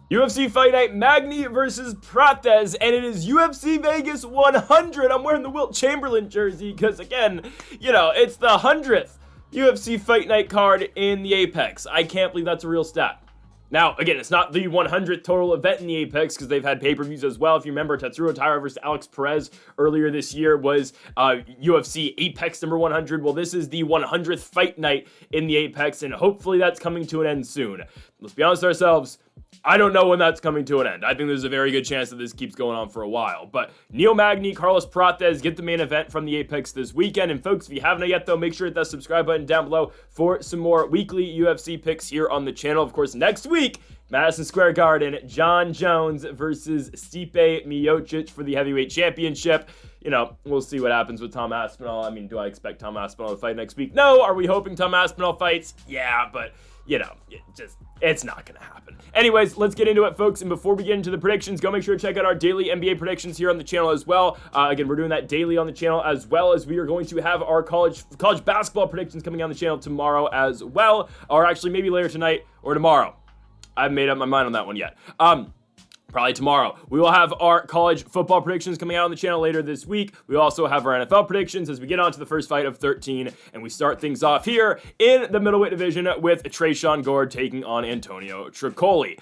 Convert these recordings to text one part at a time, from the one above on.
UFC Fight Night, Magny versus Prates, and it is UFC Vegas 100. I'm wearing the Wilt Chamberlain jersey because, again, you know, it's the 100th UFC Fight Night card in the Apex. I can't believe that's a real stat. Now, again, it's not the 100th total event in the Apex because they've had pay-per-views as well. If you remember, Tatsuro Taira versus Alex Perez earlier this year was UFC Apex number 100. Well, this is the 100th fight night in the Apex, and hopefully that's coming to an end soon. Let's be honest with ourselves. I don't know when that's coming to an end. I think there's a very good chance that this keeps going on for a while. But Neil Magny, Carlos Prates get the main event from the Apex this weekend. And folks, if you haven't yet, though, make sure to hit that subscribe button down below for some more weekly UFC picks here on the channel. Of course, next week, Madison Square Garden, John Jones versus Stipe Miocic for the heavyweight championship. You know, we'll see what happens with Tom Aspinall. I mean, do I expect Tom Aspinall to fight next week? No. Are we hoping Tom Aspinall fights? Yeah, but, you know, it's not going to happen. Anyways, let's get into it, folks. And before we get into the predictions, go make sure to check out our daily NBA predictions here on the channel as well. Again, we're doing that daily on the channel, as well as we are going to have our college basketball predictions coming on the channel tomorrow as well, or actually maybe later tonight or tomorrow. I haven't made up my mind on that one yet. Probably tomorrow. We will have our college football predictions coming out on the channel later this week. We also have our NFL predictions as we get on to the first fight of 13, and we start things off here in the middleweight division with Tresean Gore taking on Antonio Trocoli.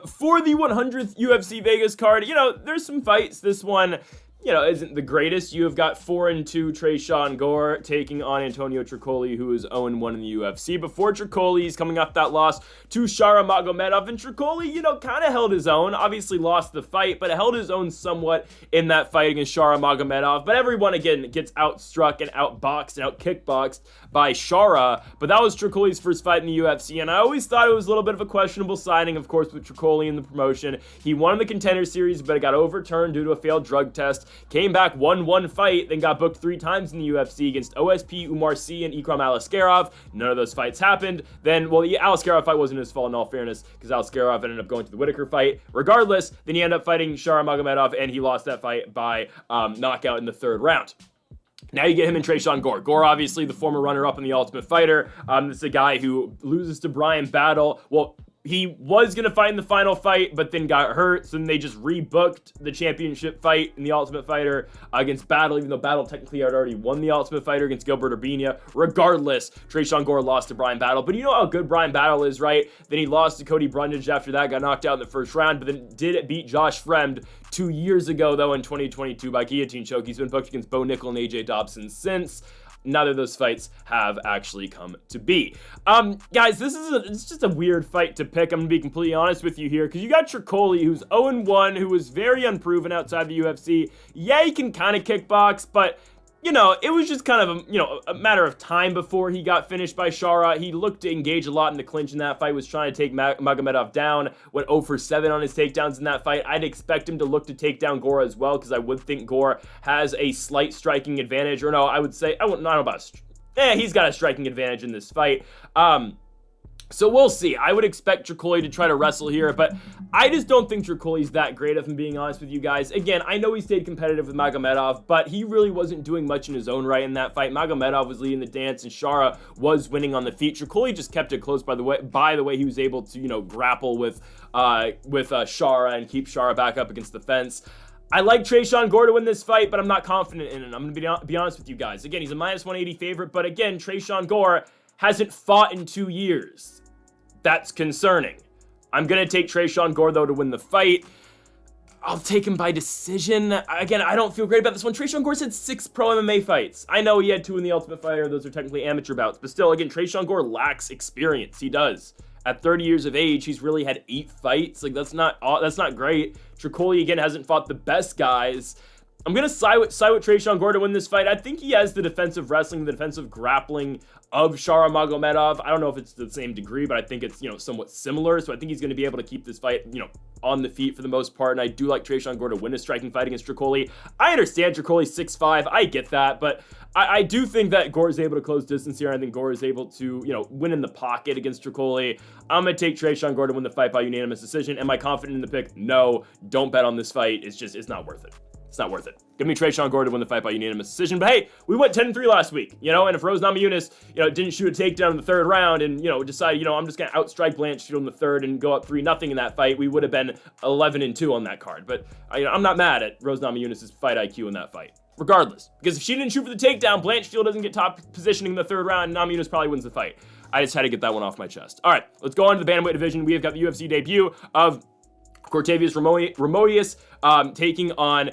For the 100th UFC Vegas card, you know, there's some fights. This one, you know, isn't the greatest. You have got 4-2 Tresean Gore taking on Antonio Trocoli, who is 0-1 in the UFC. Before Trocoli, he's coming off that loss to Shara Magomedov, and Trocoli, you know, kind of held his own. Obviously lost the fight, but held his own somewhat in that fight against Shara Magomedov. But everyone, again, gets outstruck and outboxed and outkickboxed by Shara. But that was Trocoli's first fight in the UFC, and I always thought it was a little bit of a questionable signing, of course, with Trocoli in the promotion. He won the Contender Series, but it got overturned due to a failed drug test. Came back, won one fight, then got booked 3 times in the UFC against OSP, Umar Sy, and Ikram Aliskerov. None of those fights happened. Then, well, the Aliskerov fight wasn't his fault in all fairness, because Aliskerov ended up going to the Whitaker fight. Regardless, then he ended up fighting Shara Magomedov, and he lost that fight by knockout in the 3rd round. Now you get him and Tresean Gore. Gore, obviously, the former runner-up in the Ultimate Fighter. This is a guy who loses to Brian Battle. Well, he was going to fight in the final fight, but then got hurt, so then they just rebooked the championship fight in the Ultimate Fighter against Battle, even though Battle technically had already won the Ultimate Fighter against Gilbert Urbina. Regardless, Tresean Gore lost to Brian Battle, but you know how good Brian Battle is, right? Then he lost to Cody Brundage after that, got knocked out in the 1st round, but then did beat Josh Fremd 2 years ago, though, in 2022 by guillotine choke. He's been booked against Bo Nickel and AJ Dobson since. Neither of those fights have actually come to be. Guys, it's just a weird fight to pick. I'm going to be completely honest with you here, because you got Trocoli, who's 0-1, who was very unproven outside the UFC. Yeah, he can kind of kickbox, but, you know, it was just kind of a matter of time before he got finished by Shara. He looked to engage a lot in the clinch in that fight, was trying to take Magomedov down, went 0-for-7 on his takedowns in that fight. I'd expect him to look to take down Gore as well, because I would think Gore has a slight striking advantage, or no, I would say, I don't know about, he's got a striking advantage in this fight. So we'll see. I would expect Trocoli to try to wrestle here, but I just don't think Trocoli's that great, if I'm being honest with you guys. Again, I know he stayed competitive with Magomedov, but he really wasn't doing much in his own right in that fight. Magomedov was leading the dance, and Shara was winning on the feet. Trocoli just kept it close by the way he was able to, you know, grapple with Shara and keep Shara back up against the fence. I like Tresean Gore to win this fight, but I'm not confident in it. I'm going to be honest with you guys. Again, he's a -180 favorite, but again, Tresean Gore hasn't fought in 2 years. That's concerning. I'm going to take Tresean Gore, though, to win the fight. I'll take him by decision. Again, I don't feel great about this one. Tresean Gore's had 6 pro MMA fights. I know he had 2 in the Ultimate Fighter. Those are technically amateur bouts. But still, again, Tresean Gore lacks experience. He does. At 30 years of age, he's really had 8 fights. Like, that's not great. Trocoli, again, hasn't fought the best guys. I'm going to side with Tresean Gore to win this fight. I think he has the defensive wrestling, the defensive grappling of Shara Magomedov. I don't know if it's the same degree, but I think it's, you know, somewhat similar. So I think he's going to be able to keep this fight, you know, on the feet for the most part. And I do like Tresean Gore to win a striking fight against Trocoli. I understand Trocoli's 6'5". I get that, but I do think that Gore is able to close distance here. I think Gore is able to, you know, win in the pocket against Trocoli. I'm going to take Tresean Gore to win the fight by unanimous decision. Am I confident in the pick? No. Don't bet on this fight. It's not worth it. It's not worth it. Give me Trayshawn Gore to win the fight by unanimous decision. But hey, we went 10-3 last week, you know, and if Rose Namajunas, you know, didn't shoot a takedown in the third round and, you know, decided, you know, I'm just going to outstrike Blackshear in the third and go up 3-0 in that fight, we would have been 11-2 on that card. But I'm not mad at Rose Namajunas' fight IQ in that fight, regardless. Because if she didn't shoot for the takedown, Blackshear doesn't get top positioning in the third round, and Namajunas probably wins the fight. I just had to get that one off my chest. All right, let's go on to the bantamweight division. We have got the UFC debut of Cortavious Romious taking on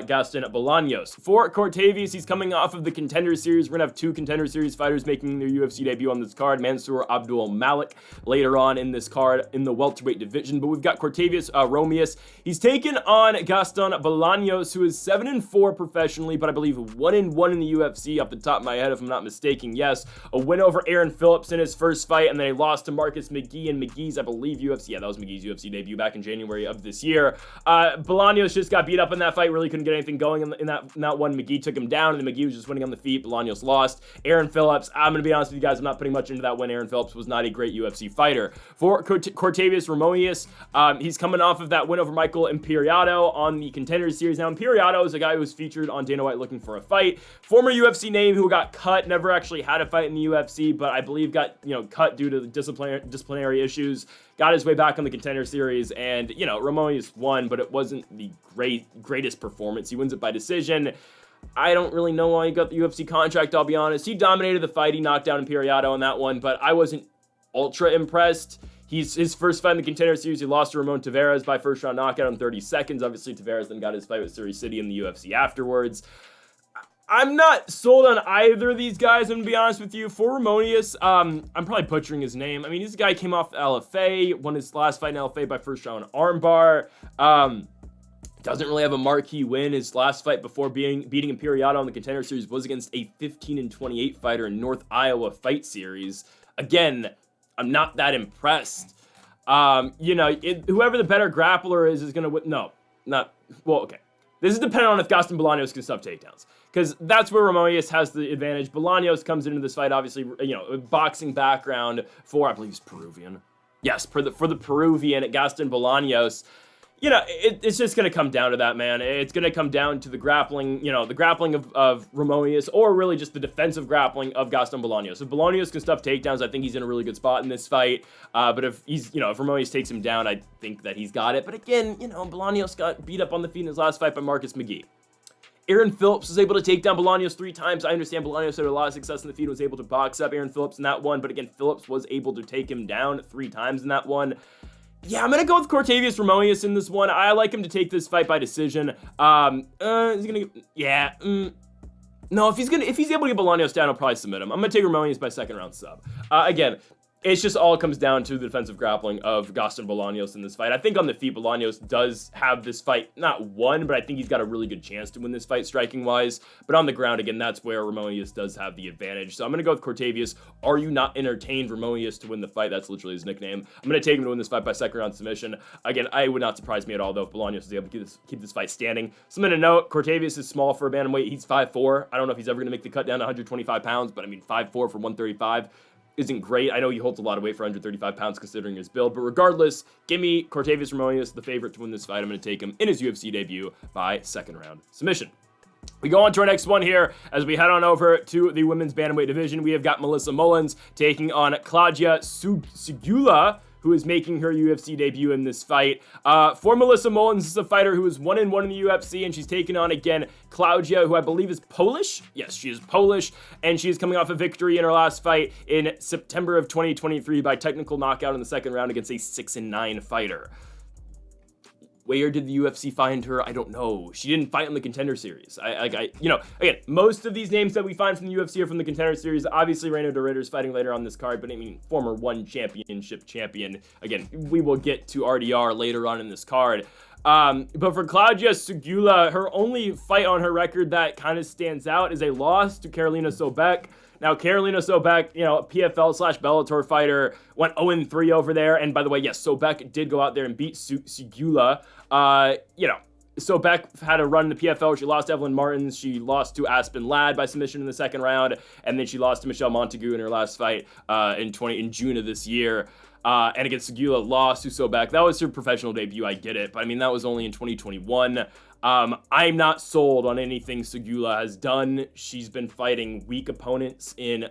Gaston Bolanos. For Cortavious, he's coming off of the Contender Series. We're going to have 2 Contender Series fighters making their UFC debut on this card. Mansour Abdul-Malik later on in this card in the welterweight division. But we've got Cortavious Romious. He's taken on Gaston Bolanos, who is 7-4 professionally, but I believe 1-1 in the UFC off the top of my head, if I'm not mistaken. Yes, a win over Aaron Phillips in his first fight, and then a loss to Marcus McGee in McGee's, I believe, UFC. Yeah, that was McGee's UFC debut back in January of this year. Bolanos just got beat up in that fight, really couldn't get anything going in that one. McGee took him down, and then McGee was just winning on the feet. Bolanos lost. Aaron Phillips, I'm going to be honest with you guys, I'm not putting much into that win. Aaron Phillips was not a great UFC fighter. For Cortavious Romious, he's coming off of that win over Michael Imperiato on the Contender Series. Now, Imperiato is a guy who was featured on Dana White looking for a fight. Former UFC name who got cut, never actually had a fight in the UFC, but I believe got, you know, cut due to the disciplinary issues. Got his way back on the Contender Series, and, you know, Romious won, but it wasn't the greatest performance. He wins it by decision. I don't really know why he got the UFC contract, I'll be honest. He dominated the fight. He knocked down Imperiato on that one, but I wasn't ultra impressed. His first fight in the Contender Series, he lost to Ramon Tavares by first round knockout in 30 seconds. Obviously, Tavares then got his fight with Suri City in the UFC afterwards. I'm not sold on either of these guys, I'm going to be honest with you. For Romious, I'm probably butchering his name. I mean, this guy came off LFA, won his last fight in LFA by first round armbar. Doesn't really have a marquee win. His last fight before beating Imperiato on the Contender Series was against a 15-28 fighter in North Iowa Fight Series. Again, I'm not that impressed. You know, whoever the better grappler is going to win. No, not, well, okay. This is dependent on if Gaston Bolanos can stop takedowns, because that's where Romious has the advantage. Bolanos comes into this fight, obviously, you know, a boxing background for, I believe he's Peruvian. Yes, for the Peruvian at Gaston Bolanos. You know, it's just going to come down to that, man. It's going to come down to the grappling, you know, the grappling of Romious, or really just the defensive grappling of Gaston Bolanos. If Bolanos can stuff takedowns, I think he's in a really good spot in this fight. But if he's, you know, if Romious takes him down, I think that he's got it. But again, you know, Bolanos got beat up on the feet in his last fight by Marcus McGee. Aaron Phillips was able to take down Bolanos 3 times. I understand Bolanos had a lot of success in the feet and was able to box up Aaron Phillips in that one. But again, Phillips was able to take him down 3 times in that one. Yeah, I'm going to go with Cortavious Romious in this one. I like him to take this fight by decision. Is he going to... Yeah. No, if he's able to get Bolanos down, I'll probably submit him. I'm going to take Romious by second round sub. Again, it's just all comes down to the defensive grappling of Gaston Bolanos in this fight. I think on the feet, Bolanos does have this fight not won, but I think he's got a really good chance to win this fight striking-wise. But on the ground, again, that's where Romious does have the advantage. So I'm going to go with Cortavious. Are you not entertained Romious to win the fight? That's literally his nickname. I'm going to take him to win this fight by second round submission. Again, I would not surprise me at all, though, if Bolanos is able to keep this fight standing. Something to note, Cortavious is small for a bantamweight. He's 5'4". I don't know if he's ever going to make the cut down to 125 pounds, but I mean, 5'4" for 135. Isn't great. I know he holds a lot of weight for 135 pounds considering his build, but regardless, give me Cortavious Romious, the favorite to win this fight. I'm going to take him in his UFC debut by second round submission. We go on to our next one here as we head on over to the women's bantamweight division. We have got Melissa Mullins taking on Claudia Sygula, who is making her UFC debut in this fight. For Melissa Mullins, this is a fighter who is 1-1 in the UFC, and she's taking on, again, Claudia, who I believe is Polish. Yes, she is Polish, and she is coming off a victory in her last fight in September of 2023 by technical knockout in the second round against a 6-9 fighter. Where did the UFC find her? I don't know. She didn't fight on the Contender Series. You know, again, most of these names that we find from the UFC are from the Contender Series. Obviously, Reino de Ritter's fighting later on this card, but I mean, former one championship champion. Again, we will get to RDR later on in this card. But for Claudia Sygula, her only fight on her record that kind of stands out is a loss to Karolina Sopaj. Now, Karolina Sopaj, you know, PFL/Bellator fighter, went 0-3 over there. And by the way, yes, Sopaj did go out there and beat Sygula. You know, Sopaj had a run in the PFL. She lost to Evelyn Martins. She lost to Aspen Ladd by submission in the second round. And then she lost to Michelle Montagu in her last fight in June of this year. and against Sygula, lost to Sopaj. That was her professional debut, I get it, but I mean, that was only in 2021. I'm not sold on anything Sygula has done. She's been fighting weak opponents in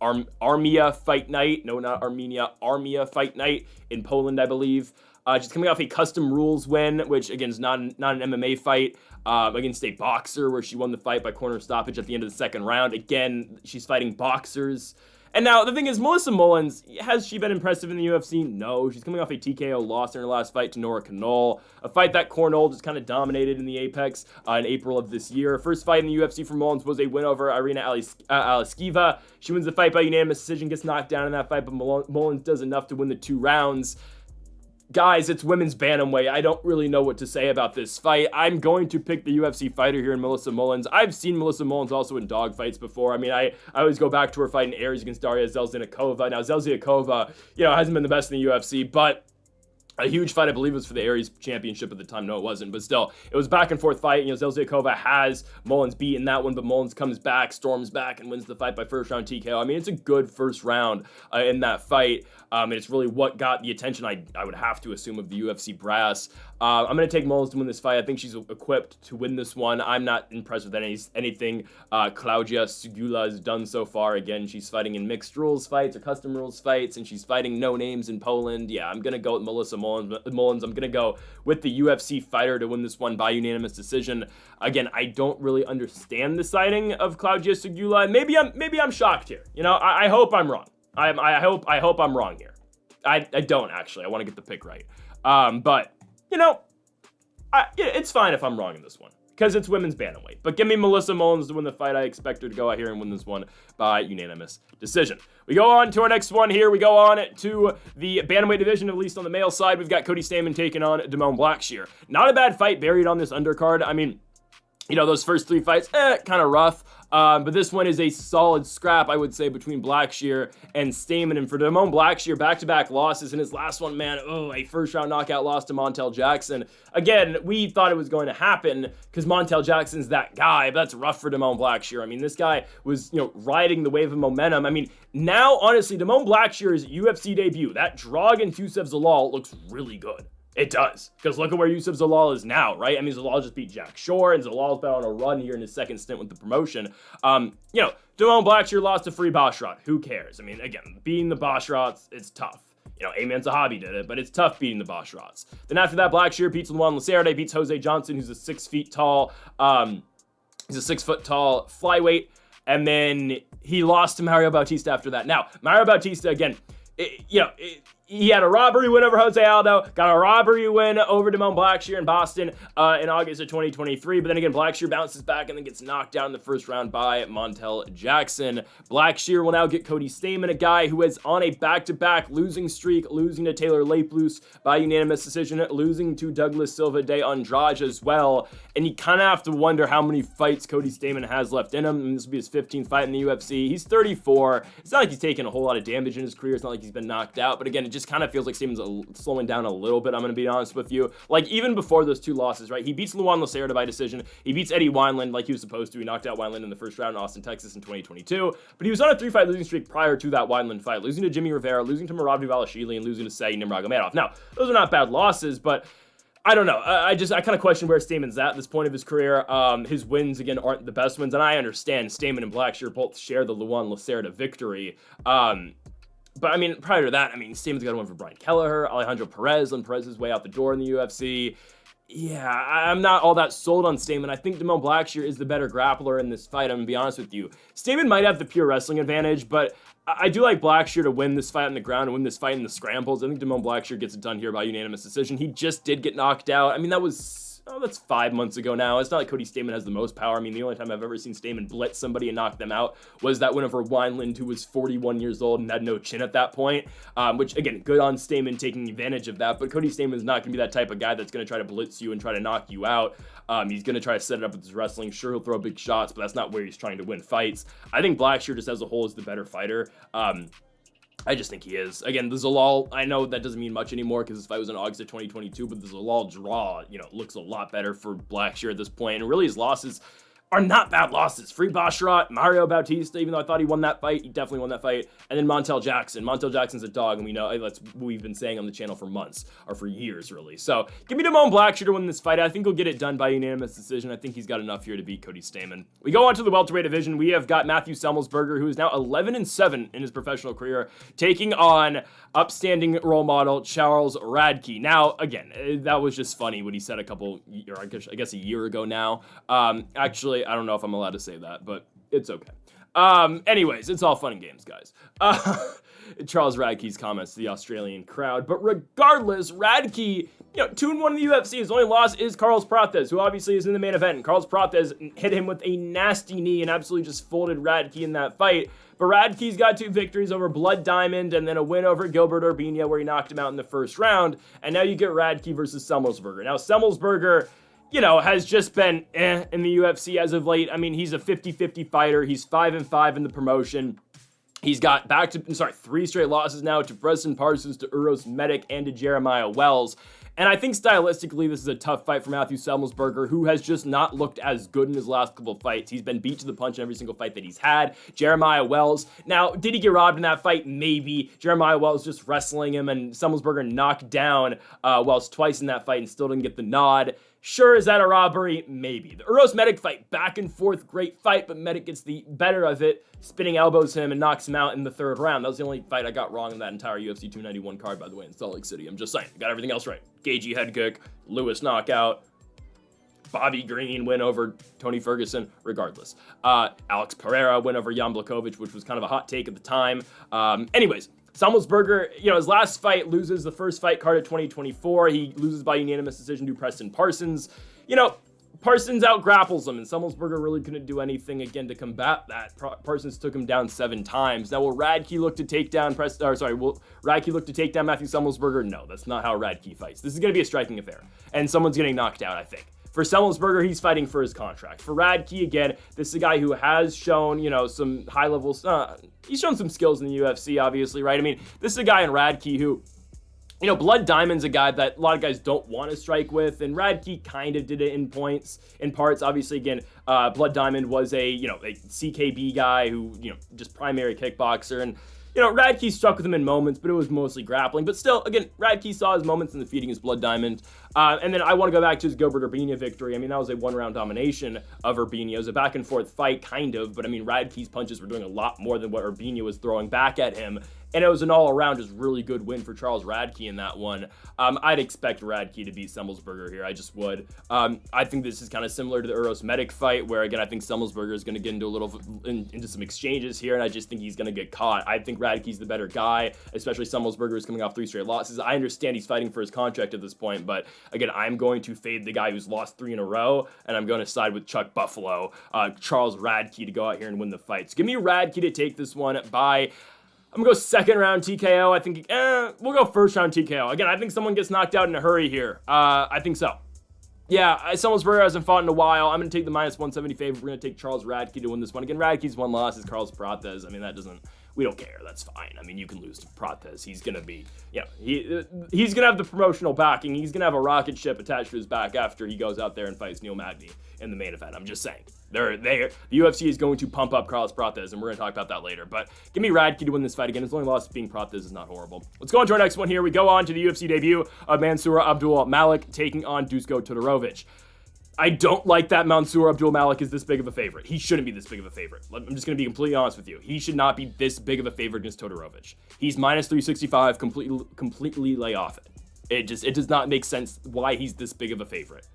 Armia Fight Night. No, not Armenia. Armia Fight Night in Poland, I believe. She's coming off a custom rules win, which, again, is not an MMA fight, against a boxer, where she won the fight by corner stoppage at the end of the second round. Again, she's fighting boxers. And now, the thing is, Melissa Mullins, has she been impressive in the UFC? No. She's coming off a TKO loss in her last fight to Nora Knoll, a fight that Cornell just kind of dominated in the Apex in April of this year. First fight in the UFC for Mullins was a win over Irina Aliskiva. She wins the fight by unanimous decision, gets knocked down in that fight, but Mullins does enough to win the 2 rounds. Guys, it's women's bantamweight. I don't really know what to say about this fight. I'm going to pick the UFC fighter here in Melissa Mullins. I've seen Melissa Mullins also in dog fights before. I mean, I always go back to her fight in Aries against Daria Zelznikova. Now, Zelznikova, hasn't been the best in the UFC, but a huge fight, I believe it was for the Aries Championship at the time. No, it wasn't, but still, it was back and forth fight. Zelznikova has Mullins beat in that one, but Mullins comes back, storms back, and wins the fight by first round TKO. I mean, it's a good first round in that fight, and it's really what got the attention, I would have to assume, of the UFC brass. I'm going to take Mullins to win this fight. I think she's equipped to win this one. I'm not impressed with anything Claudia Sygula has done so far. Again, she's fighting in mixed rules fights or custom rules fights, and she's fighting no names in Poland. Yeah, I'm going to go with Melissa Mullins. I'm going to go with the UFC fighter to win this one by unanimous decision. Again, I don't really understand the sighting of Claudia Sygula, and maybe I'm shocked here. I hope I'm wrong. I hope I'm wrong here. I don't actually. I want to get the pick right. But it's fine if I'm wrong in this one, because it's women's bantamweight. But give me Melissa Mullins to win the fight. I expect her to go out here and win this one by unanimous decision. We go on to our next one here. We go on to the bantamweight division, at least on the male side. We've got Cody Stamann taking on Blackshear. Not a bad fight buried on this undercard. I mean, those first 3 fights, kind of rough. But this one is a solid scrap, I would say, between Blackshear and Stamann. And for Blackshear, back-to-back losses. In his last one, man, a first-round knockout loss to Montel Jackson. Again, we thought it was going to happen because Montel Jackson's that guy, but that's rough for Blackshear. I mean, this guy was, riding the wave of momentum. I mean, now, honestly, Blackshear's UFC debut, that draw against Youssef Zalal looks really good. It does, because look at where Youssef Zalal is now, right? I mean, Zalal just beat Jack Shore, and Zalal's been on a run here in his second stint with the promotion. Blackshear lost to Free Basharat. Who cares? I mean, again, beating the Basharats, it's tough. Ayman Zahabi did it, but it's tough beating the Basharats. Then after that, Blackshear beats Luan Lacerda, beats Jose Johnson, who's a 6 feet tall, he's a 6 foot tall flyweight, and then he lost to Mario Bautista after that. Now, Mario Bautista, again, he had a robbery win over Jose Aldo, got a robbery win over Blackshear in Boston in August of 2023, but then again, Blackshear bounces back and then gets knocked down in the first round by Montel Jackson. Blackshear will now get Cody Stamann, a guy who is on a back-to-back losing streak, losing to Taylor Laplus by unanimous decision, losing to Douglas Silva de Andrade as well, and you kind of have to wonder how many fights Cody Stamann has left in him, and this will be his 15th fight in the UFC. He's 34. It's not like he's taken a whole lot of damage in his career. It's not like he's been knocked out, but again, it just kind of feels like Stamann's slowing down a little bit, I'm going to be honest with you. Like, even before those 2 losses, right? He beats Luan Lacerda by decision. He beats Eddie Wineland like he was supposed to. He knocked out Wineland in the first round in Austin, Texas in 2022. But he was on a 3-fight losing streak prior to that Wineland fight, losing to Jimmy Rivera, losing to Merab Dvalishvili, and losing to Say Nurmagomedov. Now, those are not bad losses, but I don't know. I kind of question where Stamann's at this point of his career. His wins, again, aren't the best wins, and I understand Stamann and Blackshear both share the Luan Lacerda victory. But, I mean, prior to that, Stamann's got one for Brian Kelleher, Alejandro Perez on Perez's way out the door in the UFC. Yeah, I'm not all that sold on Stamann. I think Blackshear is the better grappler in this fight, I'm going to be honest with you. Stamann might have the pure wrestling advantage, but I do like Blackshear to win this fight on the ground and win this fight in the scrambles. I think Blackshear gets it done here by unanimous decision. He just did get knocked out. That was... that's 5 months ago now. It's not like Cody Stamann has the most power. The only time I've ever seen Stamann blitz somebody and knock them out was that win over Wineland, who was 41 years old and had no chin at that point, which, again, good on Stamann taking advantage of that, but Cody Stamann's not going to be that type of guy that's going to try to blitz you and try to knock you out. He's going to try to set it up with his wrestling. Sure, he'll throw big shots, but that's not where he's trying to win fights. I think Blackshear just as a whole is the better fighter. I just think he is. Again, the Zalal, I know that doesn't mean much anymore because this fight was in August of 2022, but the Zalal draw, looks a lot better for Blackshear at this point. And really his losses, are not bad losses. Free Basharat, Mario Bautista, even though I thought he won that fight, he definitely won that fight. And then Montel Jackson. Montel Jackson's a dog, and we know that's what we've been saying on the channel for months, or for years, really. So give me Damone Blackshear to win this fight. I think he'll get it done by unanimous decision. I think he's got enough here to beat Cody Stamann. We go on to the welterweight division. We have got Matthew Semelsberger, who is now 11-7 in his professional career, taking on upstanding role model Charles Radtke. Now, again, that was just funny what he said I guess a year ago now. Actually, I don't know if I'm allowed to say that, but it's okay. Anyways, it's all fun and games, guys. Charles Radtke's comments to the Australian crowd. But regardless, Radtke, 2-1 in the UFC. His only loss is Carlos Prates, who obviously is in the main event. And Carlos Prates hit him with a nasty knee and absolutely just folded Radtke in that fight. But Radtke's got 2 victories over Blood Diamond and then a win over Gilbert Urbina where he knocked him out in the first round. And now you get Radtke versus Semelsberger. Now, Semelsberger, has just been in the UFC as of late. I mean, he's a 50-50 fighter. He's 5-5 in the promotion. He's got 3 straight losses now to Preston Parsons, to Uros Medic, and to Jeremiah Wells. And I think stylistically, this is a tough fight for Matthew Semelsberger, who has just not looked as good in his last couple of fights. He's been beat to the punch in every single fight that he's had. Jeremiah Wells, now, did he get robbed in that fight? Maybe. Jeremiah Wells just wrestling him, and Semelsberger knocked down Wells twice in that fight and still didn't get the nod. Sure, is that a robbery? Maybe. The Uros Medic fight, back and forth, great fight, but Medic gets the better of it, spinning elbows him and knocks him out in the 3rd round. That was the only fight I got wrong in that entire UFC 291 card, by the way, in Salt Lake City. I'm just saying, got everything else right. Gagey head kick, Lewis knockout, Bobby Green win over Tony Ferguson, regardless. Alex Pereira win over Jan Blachowicz, which was kind of a hot take at the time. Anyways, Semelsberger, his last fight, loses the first fight card of 2024. He loses by unanimous decision to Preston Parsons. Parsons out-grapples him, and Semelsberger really couldn't do anything again to combat that. Parsons took him down 7 times. Now, will Radtke look to take down will Radtke look to take down Matthew Semelsberger? No, that's not how Radtke fights. This is going to be a striking affair, and someone's getting knocked out, I think. For Semelsberger, he's fighting for his contract. For Radtke, again, this is a guy who has shown, some high levels. He's shown some skills in the UFC, obviously, right? I mean, this is a guy in Radtke who, Blood Diamond's a guy that a lot of guys don't want to strike with, and Radtke kind of did it in parts. Obviously, again, Blood Diamond was a CKB guy who, just primary kickboxer, and Radtke struck with him in moments, but it was mostly grappling. But still, again, Radtke saw his moments in defeating his Blood Diamond. And then I want to go back to his Gilbert Urbina victory. I mean, that was a 1-round domination of Urbina. It was a back-and-forth fight, kind of, but I mean, Radtke's punches were doing a lot more than what Urbina was throwing back at him. And it was an all-around just really good win for Charles Radtke in that one. I'd expect Radtke to beat Semelsberger here. I just would. I think this is kind of similar to the Uros Medic fight, where, again, I think Semelsberger is going to get into some exchanges here, and I just think he's going to get caught. I think Radtke's the better guy, especially Semelsberger is coming off 3 straight losses. I understand he's fighting for his contract at this point, but, again, I'm going to fade the guy who's lost 3 in a row, and I'm going to side with Chuck Buffalo, Charles Radtke, to go out here and win the fight. So give me Radtke to take this one by... I'm going to go 2nd round TKO. I think, we'll go 1st round TKO. Again, I think someone gets knocked out in a hurry here. I think so. Yeah, Semelsberger hasn't fought in a while. I'm going to take the -170 favorite. We're going to take Charles Radtke to win this one. Again, Radtke's 1 loss is Carlos Prates. I mean, we don't care. That's fine. I mean, you can lose to Prates. He's going to be, he's going to have the promotional backing. He's going to have a rocket ship attached to his back after he goes out there and fights Neil Magny in the main event. I'm just saying. The UFC is going to pump up Carlos Prates, and we're going to talk about that later. But give me Radtke to win this fight again. His only loss being Prates is not horrible. Let's go on to our next one here. We go on to the UFC debut of Mansour Abdul-Malik taking on Dusko Todorovic. I don't like that Mansour Abdul-Malik is this big of a favorite. He shouldn't be this big of a favorite. I'm just going to be completely honest with you. He should not be this big of a favorite against Todorovic. He's -365, completely lay off it. It does not make sense why he's this big of a favorite.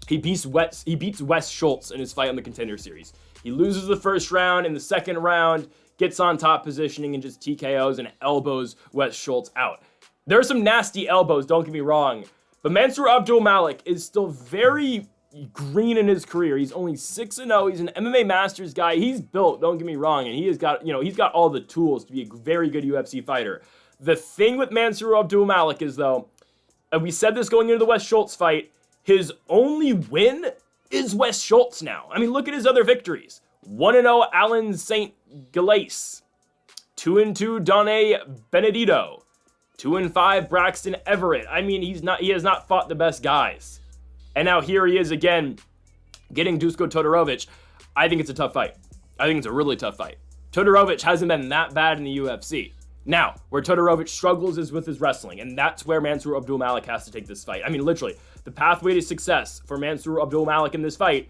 He beats Wes Schultz in his fight on the Contender Series. He loses the first round. In the second round, gets on top positioning and just TKOs and elbows Wes Schultz out. There are some nasty elbows, don't get me wrong. But Mansour Abdul-Malik is still very green in his career. He's only 6-0. He's an MMA Masters guy. He's built, don't get me wrong, and he has got, he's got all the tools to be a very good UFC fighter. The thing with Mansour Abdul-Malik is, though, and we said this going into the Wes Schultz fight, his only win is Wes Schultz now. I mean, look at his other victories. 1-0 Alan St. Gilles. 2-2 Donne Benedito. 2-5 Braxton Everett. I mean, he has not fought the best guys. And now here he is again, Getting Dusko Todorovic, I think it's a tough fight. I think it's a really tough fight. Todorovic hasn't been that bad in the UFC. Now, where Todorovic struggles is with his wrestling, and that's where Mansour Abdul-Malik has to take this fight. I mean, literally, the pathway to success for Mansour Abdul-Malik in this fight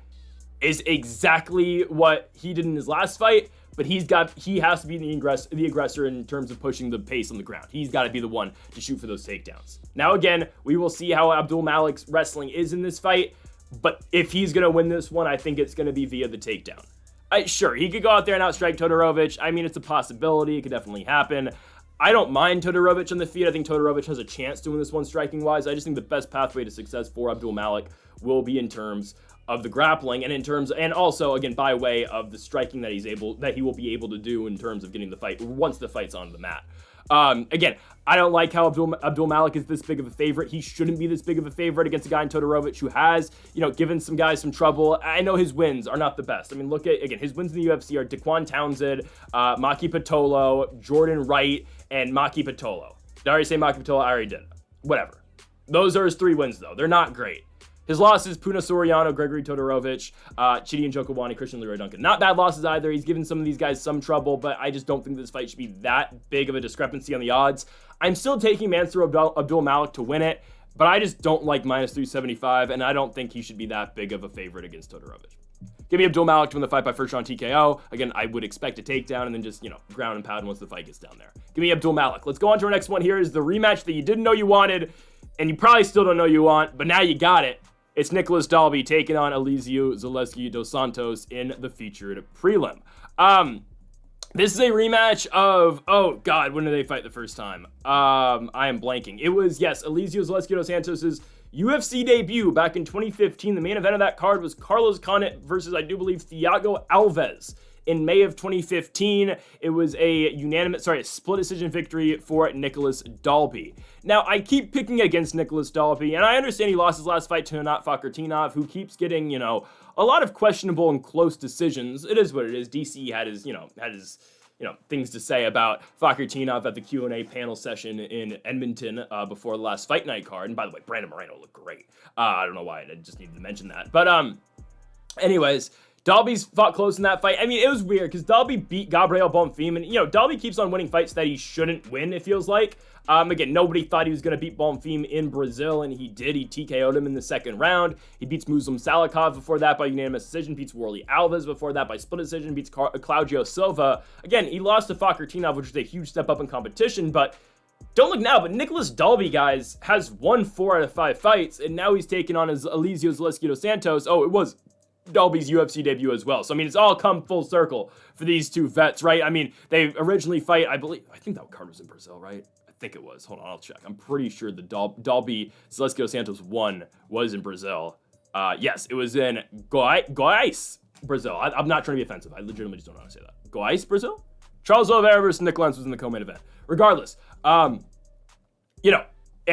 is exactly what he did in his last fight, but he has to be the aggressor in terms of pushing the pace on the ground. He's got to be the one to shoot for those takedowns. Now, again, we will see how Abdul-Malik's wrestling is in this fight, but if he's going to win this one, I think it's going to be via the takedown. Sure, he could go out there and outstrike Todorovic. I mean, it's a possibility. It could definitely happen. I don't mind Todorovic on the feet. I think Todorovic has a chance to win this one striking-wise. I just think the best pathway to success for Abdul-Malik will be in terms of the grappling and also, again, by way of the striking that he will be able to do in terms of getting the fight once the fight's on the mat. Again, I don't like how Abdul-Malik is this big of a favorite. He shouldn't be this big of a favorite against a guy in Todorovic who has, given some guys some trouble. I know his wins are not the best. I mean, look at, again, his wins in the UFC are Daquan Townsend, Maki Pitolo, Jordan Wright, and Maki Pitolo. Did I already say Maki Pitolo? I already did. Whatever. Those are his 3 wins, though. They're not great. His losses, Puna Soriano, Gregory Todorovic, Chidi Njokuani, Christian Leroy Duncan. Not bad losses either. He's given some of these guys some trouble, but I just don't think this fight should be that big of a discrepancy on the odds. I'm still taking Mansour Abdul-Malik to win it, but I just don't like minus 375, and I don't think he should be that big of a favorite against Todorovic. Give me Abdul-Malik to win the fight by first round TKO. Again, I would expect a takedown and then just, ground and pound once the fight gets down there. Give me Abdul-Malik. Let's go on to our next one. Here is the rematch that you didn't know you wanted, and you probably still don't know you want, but now you got it. It's Nicholas Dalby taking on Elizeu Zaleski dos Santos in the featured prelim. This is a rematch of, oh God, when did they fight the first time? I am blanking. It was, yes, Elizeu Zaleski dos Santos' UFC debut back in 2015. The main event of that card was Carlos Condit versus, I do believe, Thiago Alves. In May of 2015, it was a split decision victory for Nicholas Dalby. Now, I keep picking against Nicholas Dalby, and I understand he lost his last fight to Nat Fakhretdinov, who keeps getting, a lot of questionable and close decisions. It is what it is. DC had his things to say about Fakhretdinov at the Q&A panel session in Edmonton before the last fight night card. And by the way, Brandon Moreno looked great. I don't know why, I just needed to mention that. But anyways, Dalby's fought close in that fight. I mean, it was weird because Dalby beat Gabriel Bonfim, and, Dalby keeps on winning fights that he shouldn't win, it feels like. Again, nobody thought he was going to beat Bonfim in Brazil, and he did. He TKO'd him in the second round. He beats Muslim Salikov before that by unanimous decision, beats Warley Alves before that by split decision, beats Claudio Silva. Again, he lost to Fakhretdinov, which was a huge step up in competition, but don't look now, but Nicholas Dalby, guys, has won 4 out of 5 fights, and now he's taking on his Elizeu Zaleski dos Santos. Oh, it was Dalby's UFC debut as well. So, I mean, it's all come full circle for these two vets, right? I mean, they originally fight, I think that card was in Brazil, right? I think it was. Hold on, I'll check. I'm pretty sure the Dalby Zaleski dos Santos 1 was in Brazil. Yes, it was in Goiás, Brazil. I'm not trying to be offensive. I legitimately just don't know how to say that. Goiás, Brazil? Charles Oliveira versus Nick Lentz was in the co-main event. Regardless, it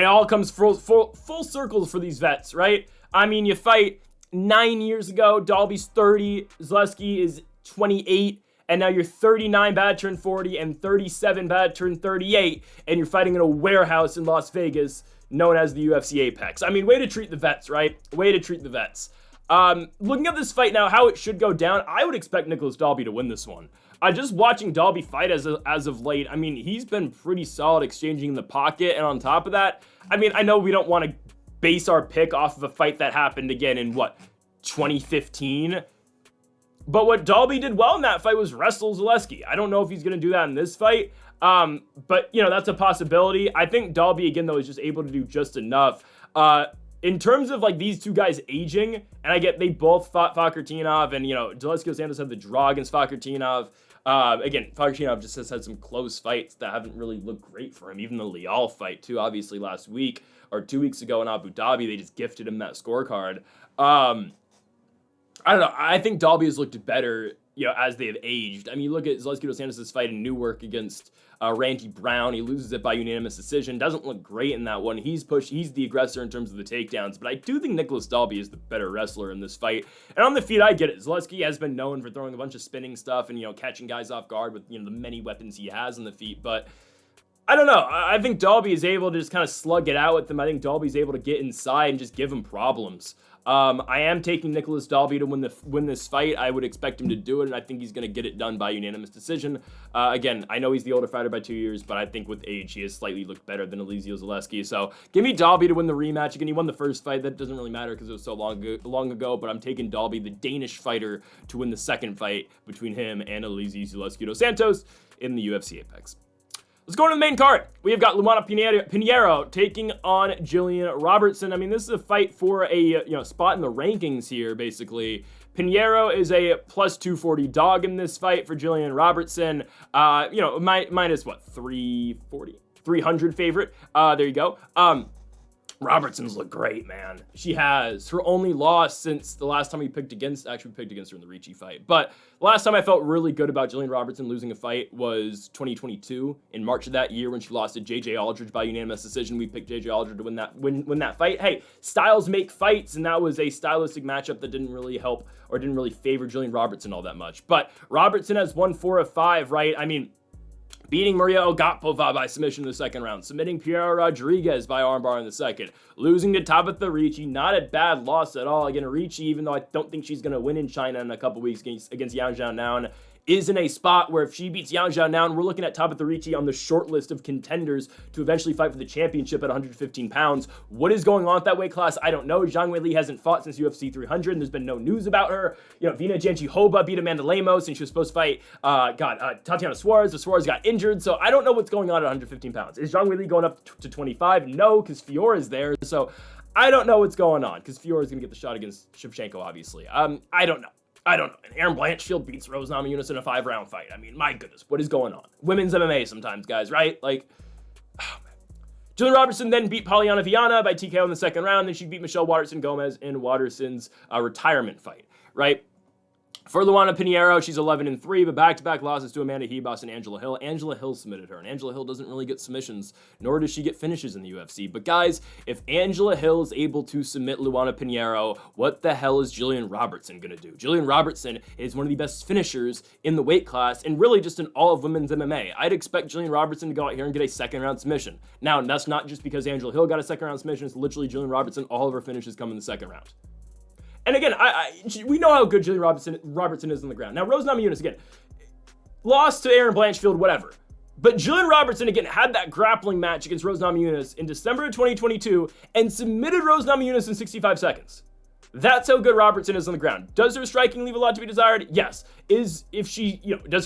all comes full circle for these vets, right? I mean, you fight 9 years ago, Dalby's 30, Zaleski is 28, and now you're 39 bad turn 40 and 37 bad turn 38, and you're fighting in a warehouse in Las Vegas known as the UFC Apex. I mean, way to treat the vets, right? Way to treat the vets. Looking at this fight now, how it should go down, I would expect Nicholas Dalby to win this one. Just watching Dalby fight as of late, I mean, he's been pretty solid exchanging in the pocket, and on top of that, I mean, I know we don't want to base our pick off of a fight that happened again in 2015. But what Dalby did well in that fight was wrestle Zaleski. I don't know if he's going to do that in this fight. But that's a possibility. I think Dalby, again, though, is just able to do just enough. In terms of these two guys aging, and I get they both fought Fakhretdinov, and Zaleski dos Santos had the draw against Fakhretdinov. Again, Fakhretdinov just has had some close fights that haven't really looked great for him. Even the Leal fight, too, obviously last week or 2 weeks ago in Abu Dhabi, they just gifted him that scorecard. I don't know. I think Dalby has looked better, as they have aged. I mean, you look at Zaleski dos Santos' fight in Newark against Randy Brown. He loses it by unanimous decision. Doesn't look great in that one. He's the aggressor in terms of the takedowns, but I do think Nicholas Dalby is the better wrestler in this fight. And on the feet, I get it. Zaleski has been known for throwing a bunch of spinning stuff and, catching guys off guard with, the many weapons he has on the feet, but I don't know. I think Dalby is able to just kind of slug it out with him. I think Dalby's able to get inside and just give him problems. I am taking Nicholas Dalby to win this fight. I would expect him to do it, and I think he's going to get it done by unanimous decision. Again, I know he's the older fighter by 2 years, but I think with age, he has slightly looked better than Alizio Zaleski. So give me Dalby to win the rematch. Again, he won the first fight. That doesn't really matter because it was so long ago, but I'm taking Dalby, the Danish fighter, to win the second fight between him and Alizio Zaleski dos Santos in the UFC Apex. Let's go to the main card. We have got Luana Pinheiro taking on Jillian Robertson. I mean, this is a fight for a spot in the rankings here, basically. Pinheiro is a plus 240 dog in this fight for Jillian Robertson. Minus what, 340? 300 favorite. There you go. Robertson's looked great, man. She has. Her only loss since the last time we picked against her in the Ricci fight. But the last time I felt really good about Jillian Robertson losing a fight was 2022, in March of that year when she lost to JJ Aldridge by unanimous decision. We picked JJ Aldridge to win that fight. Hey, styles make fights, and that was a stylistic matchup that didn't really help or didn't really favor Jillian Robertson all that much. But Robertson has won 4 of 5, right? I mean, beating Maria Ogapova by submission in the second round, submitting Piera Rodriguez by armbar in the second, losing to Tabitha Ricci, not a bad loss at all. Again, Ricci, even though I don't think she's going to win in China in a couple weeks against Yang Xiaonan, is in a spot where if she beats Yang Xiaonan, we're looking at Tabitha Ricci on the short list of contenders to eventually fight for the championship at 115 pounds. What is going on with that weight class? I don't know. Zhang Weili hasn't fought since UFC 300, and there's been no news about her. Vina Jandiroba beat Amanda Lemos, and she was supposed to fight, Tatiana Suarez. The Suarez got injured, so I don't know what's going on at 115 pounds. Is Zhang Weili going up to 25? No, because Fiora's there, so I don't know what's going on, because Fiora's going to get the shot against Shevchenko, obviously. I don't know. And Aaron Blanchfield beats Rose Namajunas in a 5-round fight. I mean, my goodness, what is going on? Women's MMA sometimes, guys, right? Like, oh, man. Jillian Robertson then beat Polyana Viana by TKO in the second round. Then she beat Michelle Waterson Gomez in Waterson's retirement fight, right? For Luana Pinheiro, she's 11-3, but back-to-back losses to Amanda Hebos and Angela Hill. Angela Hill submitted her, and Angela Hill doesn't really get submissions, nor does she get finishes in the UFC. But guys, if Angela Hill is able to submit Luana Pinheiro, what the hell is Jillian Robertson gonna do? Jillian Robertson is one of the best finishers in the weight class, and really just in all of women's MMA. I'd expect Jillian Robertson to go out here and get a second-round submission. Now, that's not just because Angela Hill got a second-round submission, it's literally Jillian Robertson, all of her finishes come in the second round. And again, we know how good Jillian Robertson is on the ground. Now, Rose Namajunas, again, lost to Aaron Blanchfield, whatever. But Jillian Robertson, again, had that grappling match against Rose Namajunas in December of 2022 and submitted Rose Namajunas in 65 seconds. That's how good Robertson is on the ground. Does her striking leave a lot to be desired? Yes. Does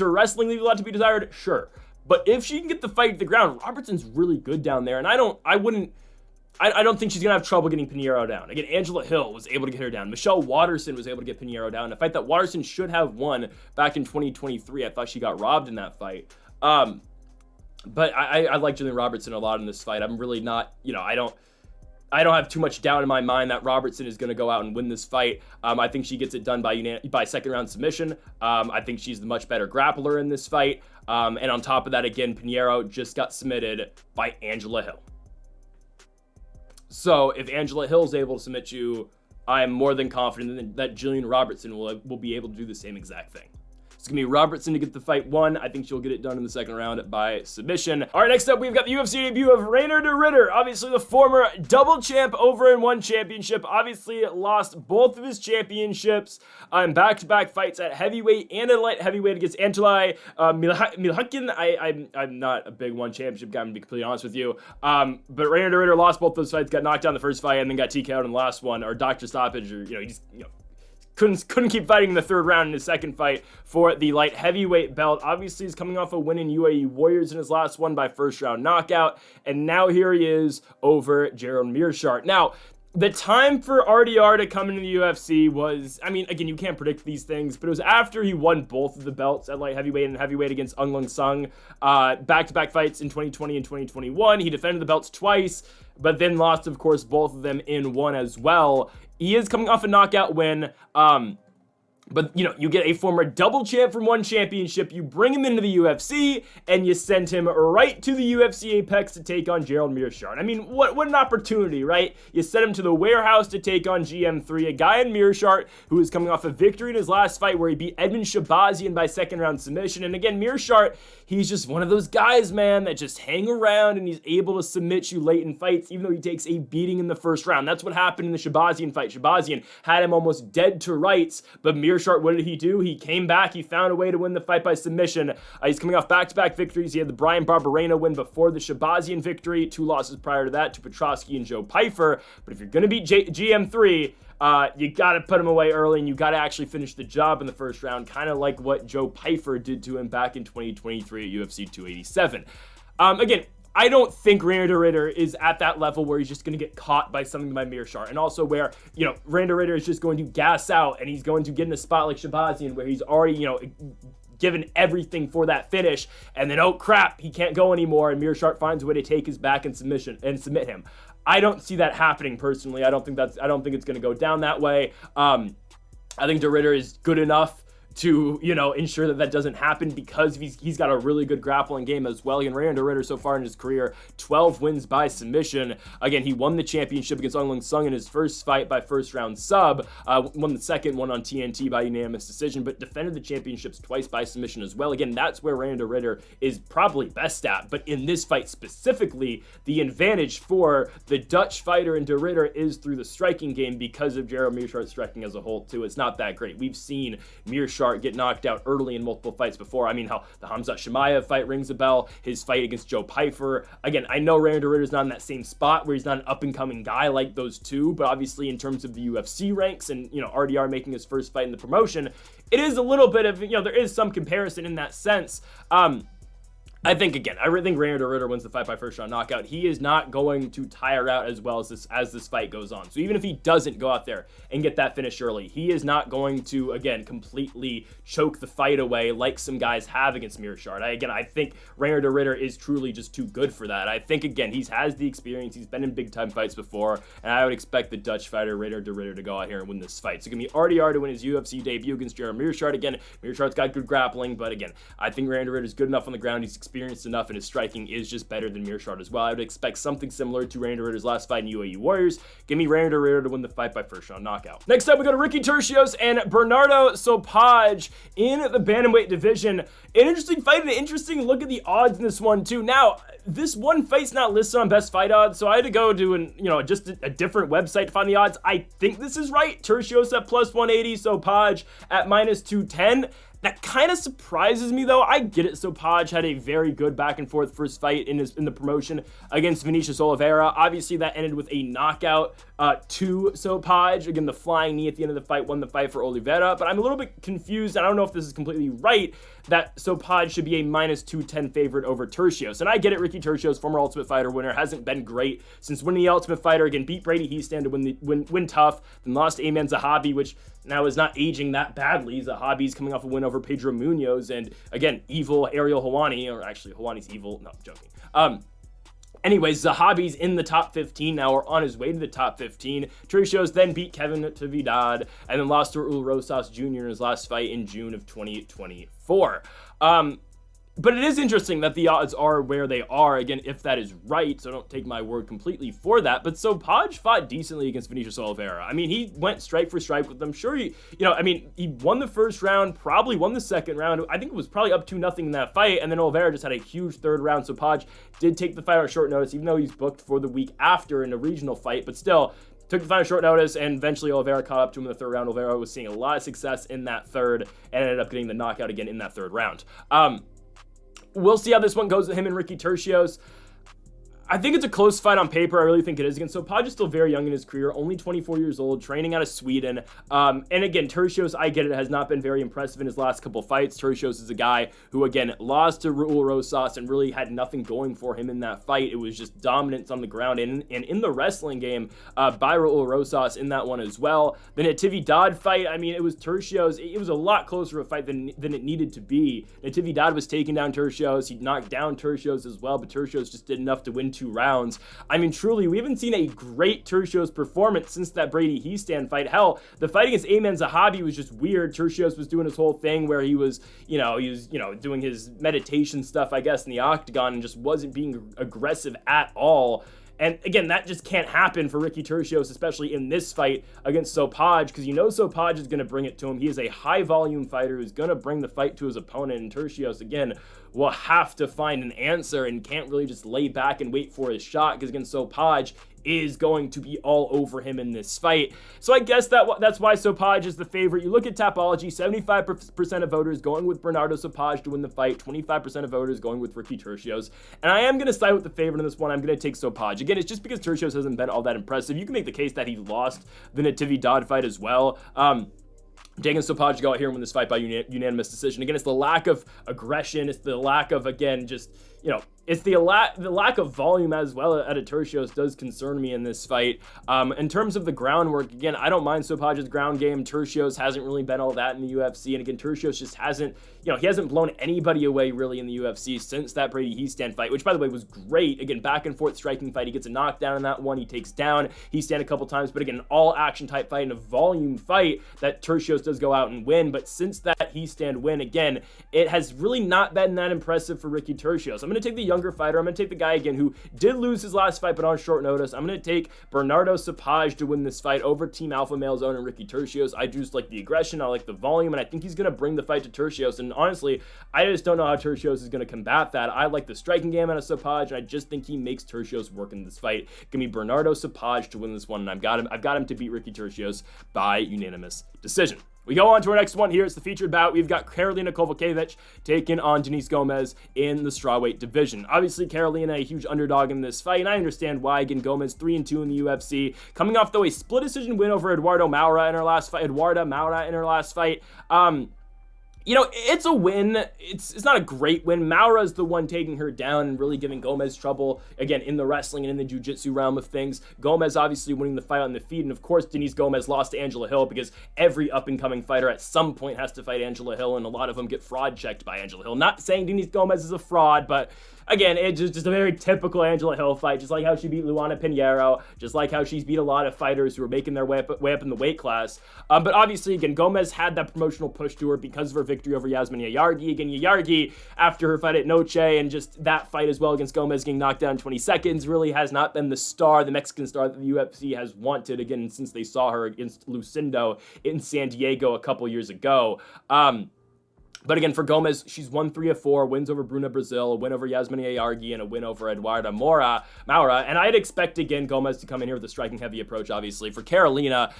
her wrestling leave a lot to be desired? Sure. But if she can get the fight to the ground, Robertson's really good down there, and I don't think she's going to have trouble getting Pinheiro down. Again, Angela Hill was able to get her down. Michelle Waterson was able to get Pinheiro down. A fight that Waterson should have won back in 2023. I thought she got robbed in that fight. But I like Jillian Robertson a lot in this fight. I'm really not, I don't have too much doubt in my mind that Robertson is going to go out and win this fight. I think she gets it done by second-round submission. I think she's the much better grappler in this fight. And on top of that, again, Pinheiro just got submitted by Angela Hill. So if Angela Hill is able to submit you, I am more than confident that Jillian Robertson will be able to do the same exact thing. It's going to be Robertson to get the fight won. I think she'll get it done in the second round by submission. All right, next up, we've got the UFC debut of Reinier de Ridder. Obviously, the former double champ over in one championship. Obviously, lost both of his championships in back-to-back fights at heavyweight and at light heavyweight against Antalay Milhakin. I'm not a big one championship guy, I'm going to be completely honest with you. But Reinier de Ridder lost both those fights, got knocked down the first fight, and then got TKO'd in the last one, or doctor stoppage, or, he just, couldn't keep fighting in the third round in his second fight for the light heavyweight belt. Obviously, he's coming off a win in UAE Warriors in his last one by first round knockout. And now here he is over Jared Meerschaert. Now, the time for RDR to come into the UFC was, again, you can't predict these things, but it was after he won both of the belts at light heavyweight and heavyweight against Ung Lung Sung. Back-to-back fights in 2020 and 2021. He defended the belts twice, but then lost, of course, both of them in one as well. He is coming off a knockout win, but, you get a former double champ from one championship, you bring him into the UFC, and you send him right to the UFC Apex to take on Jared Meerschaert. What an opportunity, right? You send him to the warehouse to take on GM3, a guy in Meerschaert who is coming off a victory in his last fight where he beat Edmund Shabazian by second-round submission. And again, Meerschaert, he's just one of those guys, man, that just hang around and he's able to submit you late in fights, even though he takes a beating in the first round. That's what happened in the Shahbazian fight. Shahbazian had him almost dead to rights, but Meerschaert, what did he do? He came back, he found a way to win the fight by submission. He's coming off back-to-back victories. He had the Brian Barberena win before the Shahbazian victory, 2 losses prior to that to Petrosky and Joe Pyfer. But if you're going to beat GM3, you got to put him away early, and you got to actually finish the job in the first round, kind of like what Joe Pyfer did to him back in 2023 at UFC 287. Again, I don't think Randy Ritter is at that level where he's just going to get caught by something by Meerschaert, and also where, Randy Ritter is just going to gas out, and he's going to get in a spot like Shahbazian where he's already, given everything for that finish, and then, oh crap, he can't go anymore, and Meerschaert finds a way to take his back and submit him. I don't see that happening personally. I don't think it's going to go down that way. I think De Ritter is good enough to, ensure that doesn't happen, because he's got a really good grappling game as well. And Randy Ritter so far in his career, 12 wins by submission. Again, he won the championship against Ong Lung Sung in his first fight by first round sub, won the second one on TNT by unanimous decision, but defended the championships twice by submission as well. Again, that's where Randy Ritter is probably best at, but in this fight specifically, the advantage for the Dutch fighter in De Ritter is through the striking game, because of Gerald Meerschaert's striking as a whole too. It's not that great. We've seen Meerschaert get knocked out early in multiple fights before. I mean, how the Hamzat Chimaev fight rings a bell, his fight against Joe Pyfer. Again, I know Randy Ritter's not in that same spot where he's not an up-and-coming guy like those two, but obviously in terms of the UFC ranks and, RDR making his first fight in the promotion, it is a little bit of, there is some comparison in that sense. I think Randy Ritter wins the fight by first round knockout. He is not going to tire out as well as this fight goes on. So even if he doesn't go out there and get that finish early, he is not going to, again, completely choke the fight away like some guys have against Meerschaert. I think Randy Ritter is truly just too good for that. I think, again, he has the experience. He's been in big-time fights before, and I would expect the Dutch fighter, Randy Ritter, to go out here and win this fight. So it's going to be RDR to win his UFC debut against Gerald Meerschaert. Again, Meerschaert's got good grappling, but again, I think Randy Ritter is good enough on the ground. He's experienced enough, and his striking is just better than Meerschaert as well. I would expect something similar to Randy Ritter's last fight in UAE Warriors. Give me Randy Ritter to win the fight by first round knockout. Next up, we go to Ricky Turcios and Bernardo Sopaj in the bantamweight division. An interesting fight and an interesting look at the odds in this one too. Now, this one fight's not listed on best fight odds, so I had to go to just a different website to find the odds. I think this is right. Turcios at plus 180, Sopaj at minus 210. That kind of surprises me, though. I get it. Sopaj had a very good back-and-forth first fight in the promotion against Vinicius Oliveira. Obviously, that ended with a knockout to Sopaj. Again, the flying knee at the end of the fight won the fight for Oliveira. But I'm a little bit confused. I don't know if this is completely right, that Sopaj should be a minus 210 favorite over Turcios. And I get it. Ricky Turcios, former Ultimate Fighter winner, hasn't been great since winning the Ultimate Fighter. Again, beat Brady Heastand to win tough, then lost to Ayman Zahabi, which now is not aging that badly. Zahabi's coming off a win over Pedro Munoz, and again, evil Ariel Helwani, or actually Helwani's evil, no, I'm joking. Anyways, Zahabi's in the top 15 now, or on his way to the top 15. Turcios then beat Kevin Tavidad, and then lost to Raul Rosas Jr. in his last fight in June of 2024. But it is interesting that the odds are where they are, again, if that is right, so don't take my word completely for that. But Sopaj fought decently against Vinicius Oliveira. I mean, he went strike for strike with them. Sure, he won the first round, probably won the second round. I think it was probably up 2-0 in that fight, and then Oliveira just had a huge third round. Sopaj did take the fight on short notice, even though he's booked for the week after in a regional fight, but still, took the fight on short notice, and eventually Oliveira caught up to him in the third round. Oliveira was seeing a lot of success in that third, and ended up getting the knockout again in that third round. We'll see how this one goes with him and Ricky Turcios. I think it's a close fight on paper. I really think it is. Again, Sopaj is still very young in his career, only 24 years old, training out of Sweden. And again, Turcios, I get it, has not been very impressive in his last couple fights. Turcios is a guy who, again, lost to Raul Rosas and really had nothing going for him in that fight. It was just dominance on the ground and in the wrestling game by Raul Rosas in that one as well. The Natividad fight, I mean, it was Turcios. It was a lot closer of a fight than it needed to be. Natividad was taking down Turcios. He knocked down Turcios as well, but Turcios just did enough to win 2 rounds. I mean, truly, we haven't seen a great Turcios performance since that Brady Heastand fight. Hell, the fight against Ayman Zahabi was just weird. Turcios was doing his whole thing where he was doing his meditation stuff, I guess, in the octagon, and just wasn't being aggressive at all. And again, that just can't happen for Ricky Turcios, especially in this fight against Sopaj, because you know Sopaj is going to bring it to him. He is a high-volume fighter who's going to bring the fight to his opponent, and Turcios, again, will have to find an answer and can't really just lay back and wait for his shot, because again, Sopaj is going to be all over him in this fight. So I guess that's why Sopaj is the favorite. You look at Tapology, 75% of voters going with Bernardo Sopaj to win the fight, 25% of voters going with Ricky Turcios. And I am going to side with the favorite in this one. I'm going to take Sopaj. Again, it's just because Turcios hasn't been all that impressive. You can make the case that he lost the Natividad fight as well. Taking Sopaj to go out here and win this fight by unanimous decision. Again, it's the lack of aggression. It's the lack of, again, just, you know, it's the lack of volume as well at a Turcios does concern me in this fight. In terms of the groundwork, again, I don't mind Sopaj's ground game. Turcios hasn't really been all that in the UFC. And again, Turcios just hasn't, you know, he hasn't blown anybody away really in the UFC since that Brady Hiestand fight, which by the way was great. Again, back and forth striking fight. He gets a knockdown in that one. He takes down Hiestand a couple times, but again, an all action type fight and a volume fight that Turcios does go out and win. But since that Hiestand win, again, it has really not been that impressive for Ricky Turcios. I'm going to take the younger fighter. I'm going to take the guy again who did lose his last fight, but on short notice. I'm going to take Bernardo Sopaj to win this fight over Team Alpha Male's own and Ricky Turcios. I just like the aggression. I like the volume, and I think he's going to bring the fight to Turcios. And honestly, I just don't know how Turcios is going to combat that. I like the striking game out of Sopaj, and I just think he makes Turcios work in this fight. Give me Bernardo Sopaj to win this one, and I've got him to beat Ricky Turcios by unanimous decision. We go on to our next one here. It's the featured bout. We've got Karolina Kowalkiewicz taking on Denise Gomes in the strawweight division. Obviously, Karolina, a huge underdog in this fight, and I understand why. Again, Gomes 3-2 in the UFC. Coming off, though, a split decision win over Eduarda Maura in her last fight. You know, it's a win. It's not a great win. Maura's the one taking her down and really giving Gomes trouble, again, in the wrestling and in the jiu-jitsu realm of things. Gomes obviously winning the fight on the feet, and of course, Denise Gomes lost to Angela Hill because every up-and-coming fighter at some point has to fight Angela Hill, and a lot of them get fraud-checked by Angela Hill. Not saying Denise Gomes is a fraud, but again, it's just a very typical Angela Hill fight, just like how she beat Luana Pinheiro, just like how she's beat a lot of fighters who are making their way up in the weight class. But obviously, again, Gomes had that promotional push to her because of her victory over Yasmin Yayargi. Again, Yayargi, after her fight at Noche and just that fight as well against Gomes getting knocked down in 20 seconds, really has not been the Mexican star that the UFC has wanted, again, since they saw her against Lucindo in San Diego a couple years ago. But again, for Gomes, she's won 3 of 4, wins over Bruna Brazil, a win over Yasmin Yayargi, and a win over Eduarda Maura. And I'd expect, again, Gomes to come in here with a striking-heavy approach, obviously. For Karolina,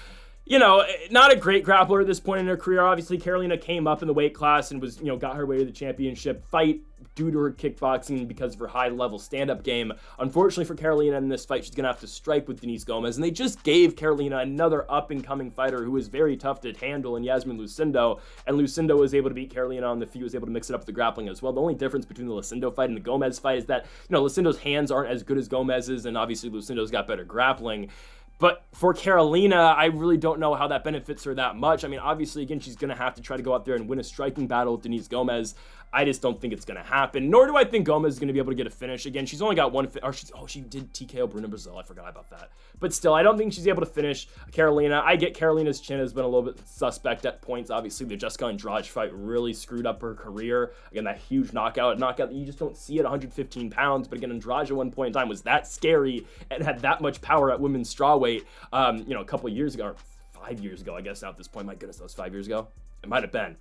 you know, not a great grappler at this point in her career. Obviously, Karolina came up in the weight class and was, you know, got her way to the championship fight due to her kickboxing because of her high-level stand-up game. Unfortunately for Karolina in this fight, she's going to have to strike with Denise Gomes, and they just gave Karolina another up-and-coming fighter who is very tough to handle in Yasmin Lucindo, and Lucindo was able to beat Karolina on the feet, was able to mix it up with the grappling as well. The only difference between the Lucindo fight and the Gomes fight is that, you know, Lucindo's hands aren't as good as Gomez's, and obviously Lucindo's got better grappling. But for Karolina, I really don't know how that benefits her that much. I mean, obviously, again, she's going to have to try to go out there and win a striking battle with Denise Gomes. I just don't think it's going to happen, nor do I think Gomes is going to be able to get a finish. Again, she's only got one, she did TKO Bruna Brazil. I forgot about that. But still, I don't think she's able to finish Karolina. I get Karolina's chin has been a little bit suspect at points. Obviously, the Jessica Andrade fight really screwed up her career. Again, that huge knockout that you just don't see at 115 pounds. But again, Andrade at one point in time was that scary and had that much power at women's strawweight, you know, a couple of years ago, or 5 years ago, I guess, now at this point. My goodness, that was 5 years ago. It might have been.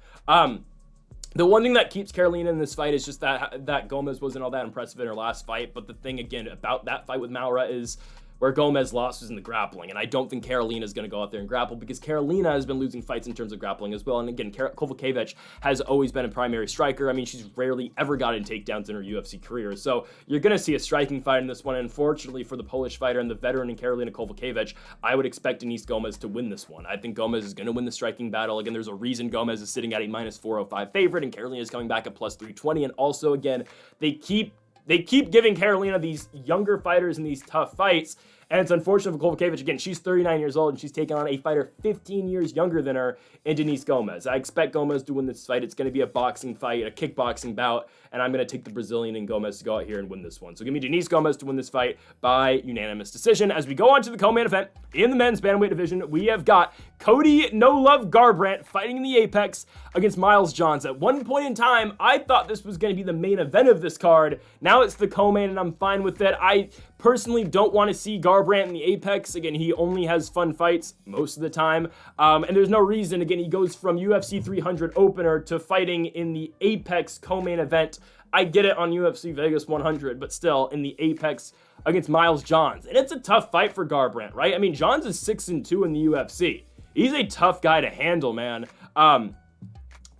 The one thing that keeps Karolina in this fight is just that Gomes wasn't all that impressive in her last fight. But the thing, again, about that fight with Maura is where Gomes lost was in the grappling. And I don't think Karolina is going to go out there and grapple because Karolina has been losing fights in terms of grappling as well. And again, Kowalkiewicz has always been a primary striker. I mean, she's rarely ever gotten takedowns in her UFC career. So you're going to see a striking fight in this one. And unfortunately for the Polish fighter and the veteran in Karolina Kowalkiewicz, I would expect Denise Gomes to win this one. I think Gomes is going to win the striking battle. Again, there's a reason Gomes is sitting at a minus 405 favorite and Karolina is coming back at plus 320. And also, again, they keep giving Karolina these younger fighters in these tough fights. And it's unfortunate for Kowalkiewicz. Again, she's 39 years old, and she's taking on a fighter 15 years younger than her in Denise Gomes. I expect Gomes to win this fight. It's going to be a boxing fight, a kickboxing bout, and I'm going to take the Brazilian and Gomes to go out here and win this one. So give me Denise Gomes to win this fight by unanimous decision. As we go on to the co-main event, in the men's bantamweight division, we have got Cody No Love Garbrandt fighting in the Apex against Miles Johns. At one point in time, I thought this was going to be the main event of this card. Now it's the co-main, and I'm fine with it. I personally don't want to see Garbrandt in the Apex. Again, he only has fun fights most of the time. And there's no reason, again, he goes from UFC 300 opener to fighting in the Apex co-main event. I get it on UFC Vegas 100, but still in the Apex against Miles Johns. And it's a tough fight for Garbrandt, right? I mean, Johns is 6-2 in the UFC. He's a tough guy to handle, man.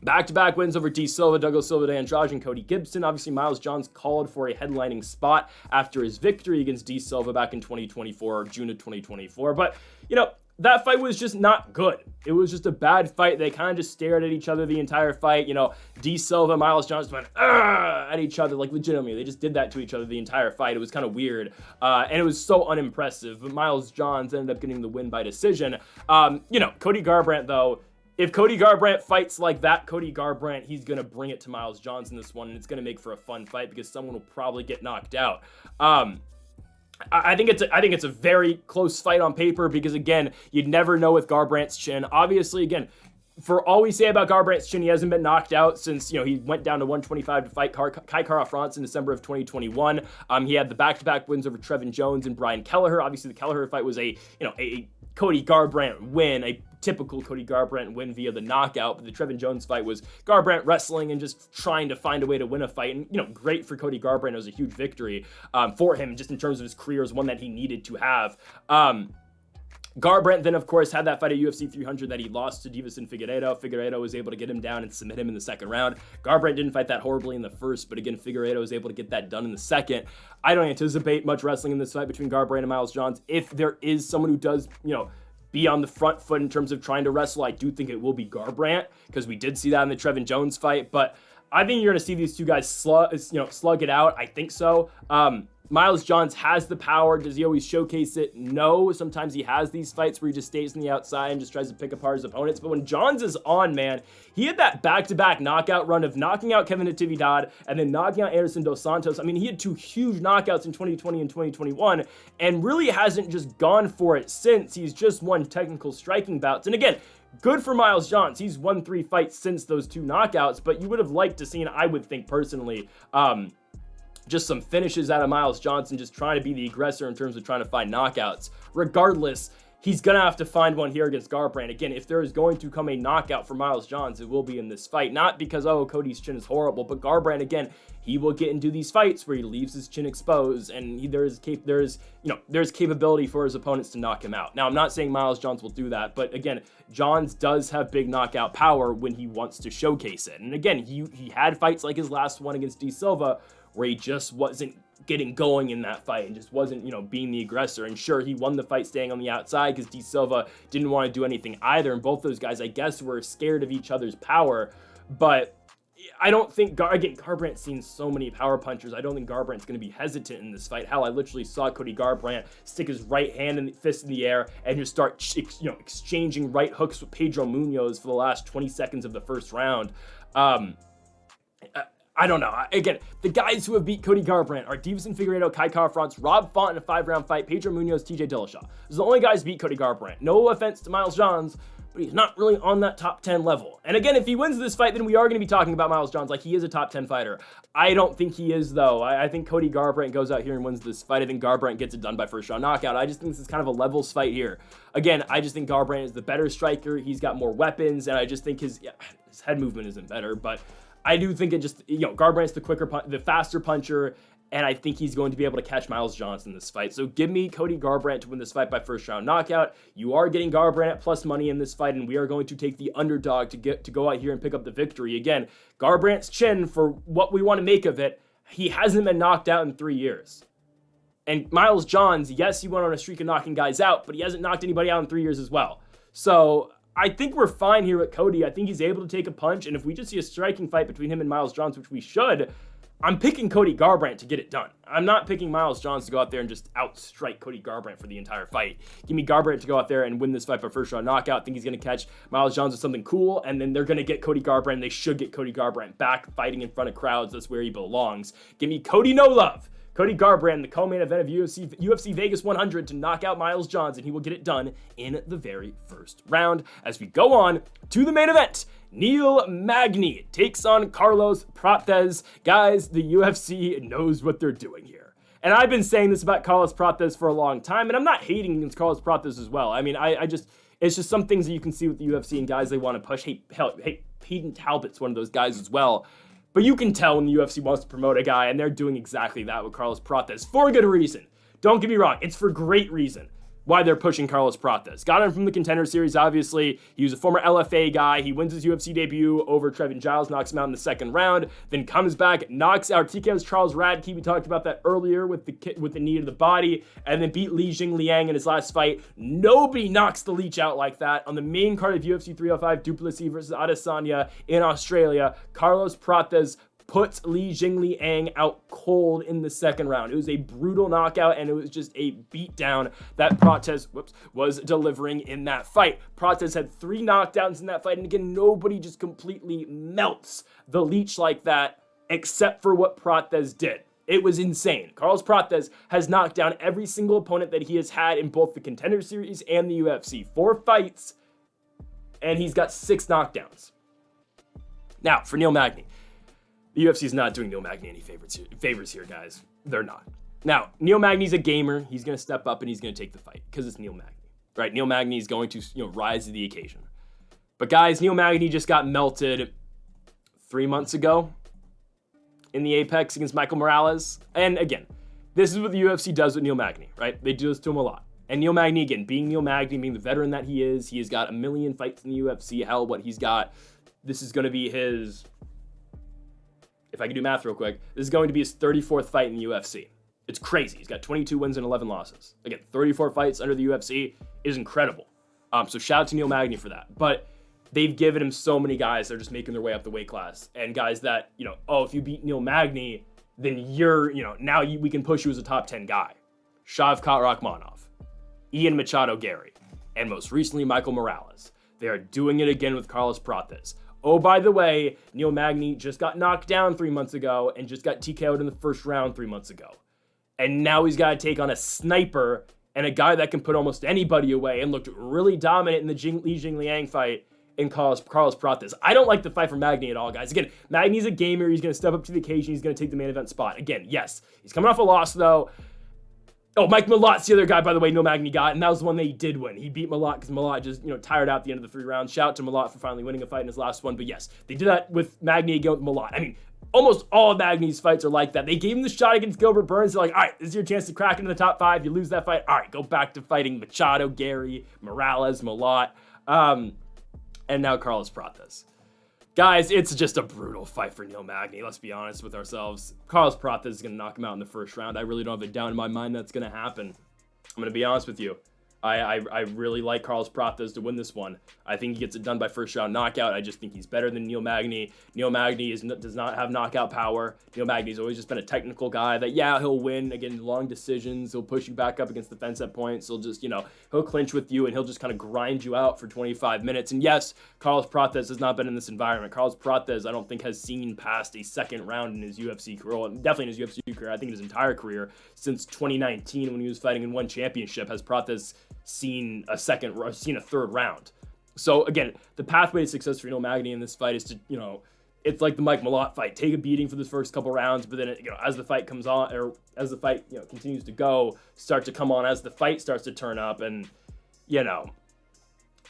Back-to-back wins over D. Silva, Douglas Silva, Andrade, and Cody Gibson. Obviously, Miles Johns called for a headlining spot after his victory against D. Silva back in 2024, June of 2024. But, you know, that fight was just not good. It was just a bad fight. They kind of just stared at each other the entire fight. You know, D. Silva, Miles Johns went at each other, like legitimately. They just did that to each other the entire fight. It was kind of weird, and it was so unimpressive. But Miles Johns ended up getting the win by decision. You know, Cody Garbrandt, though, if Cody Garbrandt fights like that, Cody Garbrandt, he's going to bring it to Miles Johns in this one, and it's going to make for a fun fight because someone will probably get knocked out. I think it's a very close fight on paper because, again, you'd never know with Garbrandt's chin. Obviously, again, for all we say about Garbrandt's chin, he hasn't been knocked out since, you know, he went down to 125 to fight Kai Kara-France in December of 2021. He had the back-to-back wins over Trevin Jones and Brian Kelleher. Obviously, the Kelleher fight was a Cody Garbrandt win, a typical Cody Garbrandt win via the knockout, but the Trevin Jones fight was Garbrandt wrestling and just trying to find a way to win a fight, and, you know, great for Cody Garbrandt. It was a huge victory for him, just in terms of his career, is one that he needed to have. Garbrandt then, of course, had that fight at UFC 300 that he lost to Deiveson Figueiredo. Figueiredo was able to get him down and submit him in the second round. Garbrandt didn't fight that horribly in the first, but again, Figueiredo was able to get that done in the second. I don't anticipate much wrestling in this fight between Garbrandt and Miles Johns. If there is someone who does, you know, be on the front foot in terms of trying to wrestle, I do think it will be Garbrandt, because we did see that in the Trevin Jones fight. But I think you're going to see these two guys slug it out. I think so. Miles Johns has the power. Does he always showcase it? No. Sometimes he has these fights where he just stays on the outside and just tries to pick apart his opponents. But when Johns is on, man, he had that back-to-back knockout run of knocking out Kevin Natividad and then knocking out Anderson Dos Santos. I mean, he had two huge knockouts in 2020 and 2021 and really hasn't just gone for it since. He's just won technical striking bouts. And again, good for Miles Johns. He's won 3 fights since those 2 knockouts, but you would have liked to see, I would think personally, just some finishes out of Miles Johnson, just trying to be the aggressor in terms of trying to find knockouts. Regardless, he's going to have to find one here against Garbrandt. Again, if there is going to come a knockout for Miles Johns, it will be in this fight. Not because, oh, Cody's chin is horrible, but Garbrandt, again, he will get into these fights where he leaves his chin exposed, and there's capability for his opponents to knock him out. Now, I'm not saying Miles Johns will do that, but again, Johns does have big knockout power when he wants to showcase it. And again, he had fights like his last one against D. Silva, where he just wasn't getting going in that fight and just wasn't, being the aggressor. And sure, he won the fight staying on the outside because D. Silva didn't want to do anything either. And both those guys, I guess, were scared of each other's power. But I don't think, again, Garbrandt's seen so many power punchers. I don't think Garbrandt's going to be hesitant in this fight. Hell, I literally saw Cody Garbrandt stick his right hand and fist in the air and just start, exchanging right hooks with Pedro Munoz for the last 20 seconds of the first round. I don't know. Again, the guys who have beat Cody Garbrandt are Deiveson Figueiredo, Kai Kara-France, Rob Font in a 5-round fight, Pedro Munoz, TJ Dillashaw. Those are the only guys who beat Cody Garbrandt. No offense to Miles Johns, but he's not really on that top 10 level. And again, if he wins this fight, then we are going to be talking about Miles Johns like he is a top 10 fighter. I don't think he is, though. I think Cody Garbrandt goes out here and wins this fight. I think Garbrandt gets it done by first round knockout. I just think this is kind of a levels fight here. Again, I just think Garbrandt is the better striker. He's got more weapons, and I just think his head movement isn't better, but I do think it just, Garbrandt's the faster puncher, and I think he's going to be able to catch Miles Johns in this fight. So give me Cody Garbrandt to win this fight by first round knockout. You are getting Garbrandt at plus money in this fight, and we are going to take the underdog to go out here and pick up the victory. Again, Garbrandt's chin, for what we want to make of it, he hasn't been knocked out in 3 years. And Miles Johns, yes, he went on a streak of knocking guys out, but he hasn't knocked anybody out in 3 years as well. So I think we're fine here with Cody. I think he's able to take a punch, and if we just see a striking fight between him and Miles Johns, which we should, I'm picking Cody Garbrandt to get it done. I'm not picking Miles Johns to go out there and just outstrike Cody Garbrandt for the entire fight. Give me Garbrandt to go out there and win this fight by first round knockout. I think he's going to catch Miles Johns with something cool, and then they're going to get Cody Garbrandt. They should get Cody Garbrandt back fighting in front of crowds. That's where he belongs. Give me Cody No Love, Cody Garbrandt, the co-main event of UFC Vegas 100 to knock out Miles Johns, and he will get it done in the very first round. As we go on to the main event, Neil Magny takes on Carlos Prates. Guys, the UFC knows what they're doing here. And I've been saying this about Carlos Prates for a long time, and I'm not hating against Carlos Prates as well. I mean, it's just some things that you can see with the UFC and guys they want to push. Hey, Peyton Talbot's one of those guys as well. But you can tell when the UFC wants to promote a guy, and they're doing exactly that with Carlos Prates for good reason. Don't get me wrong, it's for great reason why they're pushing Carlos Prates. Got him from the Contender Series, obviously. He was a former LFA guy. He wins his UFC debut over Trevin Giles, knocks him out in the second round, then comes back, knocks out TKO's Charles Radtke. We talked about that earlier with the knee to the body, and then beat Li Jingliang in his last fight. Nobody knocks the Leech out like that. On the main card of UFC 305, Duplessis versus Adesanya in Australia, Carlos Prates puts Li Jingliang out cold in the second round. It was a brutal knockout, and it was just a beatdown that Prates was delivering in that fight. Prates had 3 knockdowns in that fight, and again, nobody just completely melts the Leech like that, except for what Prates did. It was insane. Carlos Prates has knocked down every single opponent that he has had in both the Contender Series and the UFC. 4 fights, and he's got 6 knockdowns. Now, for Neil Magny. The UFC is not doing Neil Magny any favors here, guys. They're not. Now, Neil Magny's a gamer. He's going to step up and he's going to take the fight because it's Neil Magny, right? Neil Magny is going to, rise to the occasion. But guys, Neil Magny just got melted 3 months ago in the Apex against Michael Morales. And again, this is what the UFC does with Neil Magny, right? They do this to him a lot. And Neil Magny, again, being Neil Magny, being the veteran that he has got a million fights in the UFC. Hell, what he's got, this is going to be his... If I can do math real quick, this is going to be his 34th fight in the UFC. It's crazy. He's got 22 wins and 11 losses. Again, 34 fights under the UFC is incredible. So shout out to Neil Magny for that. But they've given him so many guys that are just making their way up the weight class. And guys that, if you beat Neil Magny, then we can push you as a top 10 guy. Shavkat Rakhmonov, Ian Machado Gary, and most recently Michael Morales. They are doing it again with Carlos Prates. Oh, by the way, Neil Magny just got knocked down 3 months ago and just got TKO'd in the first round 3 months ago. And now he's got to take on a sniper and a guy that can put almost anybody away and looked really dominant in the Li Jingliang fight in Carlos Prates. I don't like the fight for Magny at all, guys. Again, Magny's a gamer. He's going to step up to the occasion. He's going to take the main event spot. Again, yes, he's coming off a loss, though. Oh, Mike Malot's the other guy, by the way, Neil Magny got, and that was the one that he did win. He beat Malot because Malot just, tired out at the end of the 3 rounds. Shout out to Malot for finally winning a fight in his last one. But yes, they did that with Magny again with Malot. I mean, almost all of Magny's fights are like that. They gave him the shot against Gilbert Burns. They're like, all right, this is your chance to crack into the top 5. You lose that fight. All right, go back to fighting Machado, Gary, Morales, Malot, and now Carlos Prates. Guys, it's just a brutal fight for Neil Magny. Let's be honest with ourselves. Carlos Prates is going to knock him out in the first round. I really don't have a doubt in my mind that's going to happen. I'm going to be honest with you. I really like Carlos Prates to win this one. I think he gets it done by first round knockout. I just think he's better than Neil Magny. Neil Magny does not have knockout power. Neil Magny's always just been a technical guy that, he'll win. Again, long decisions. He'll push you back up against the fence at points. He'll just, he'll clinch with you and he'll just kind of grind you out for 25 minutes. And yes, Carlos Prates has not been in this environment. Carlos Prates, I don't think, has seen past a second round in his UFC career. Well, definitely in his UFC career. I think in his entire career since 2019 when he was fighting in one championship has Prates seen a third round. So again, the pathway to success for Neil Magny in this fight is to, it's like the Mike Malott fight. Take a beating for the first couple rounds, but then as the fight comes on, or as the fight continues to go, start to come on as the fight starts to turn up, and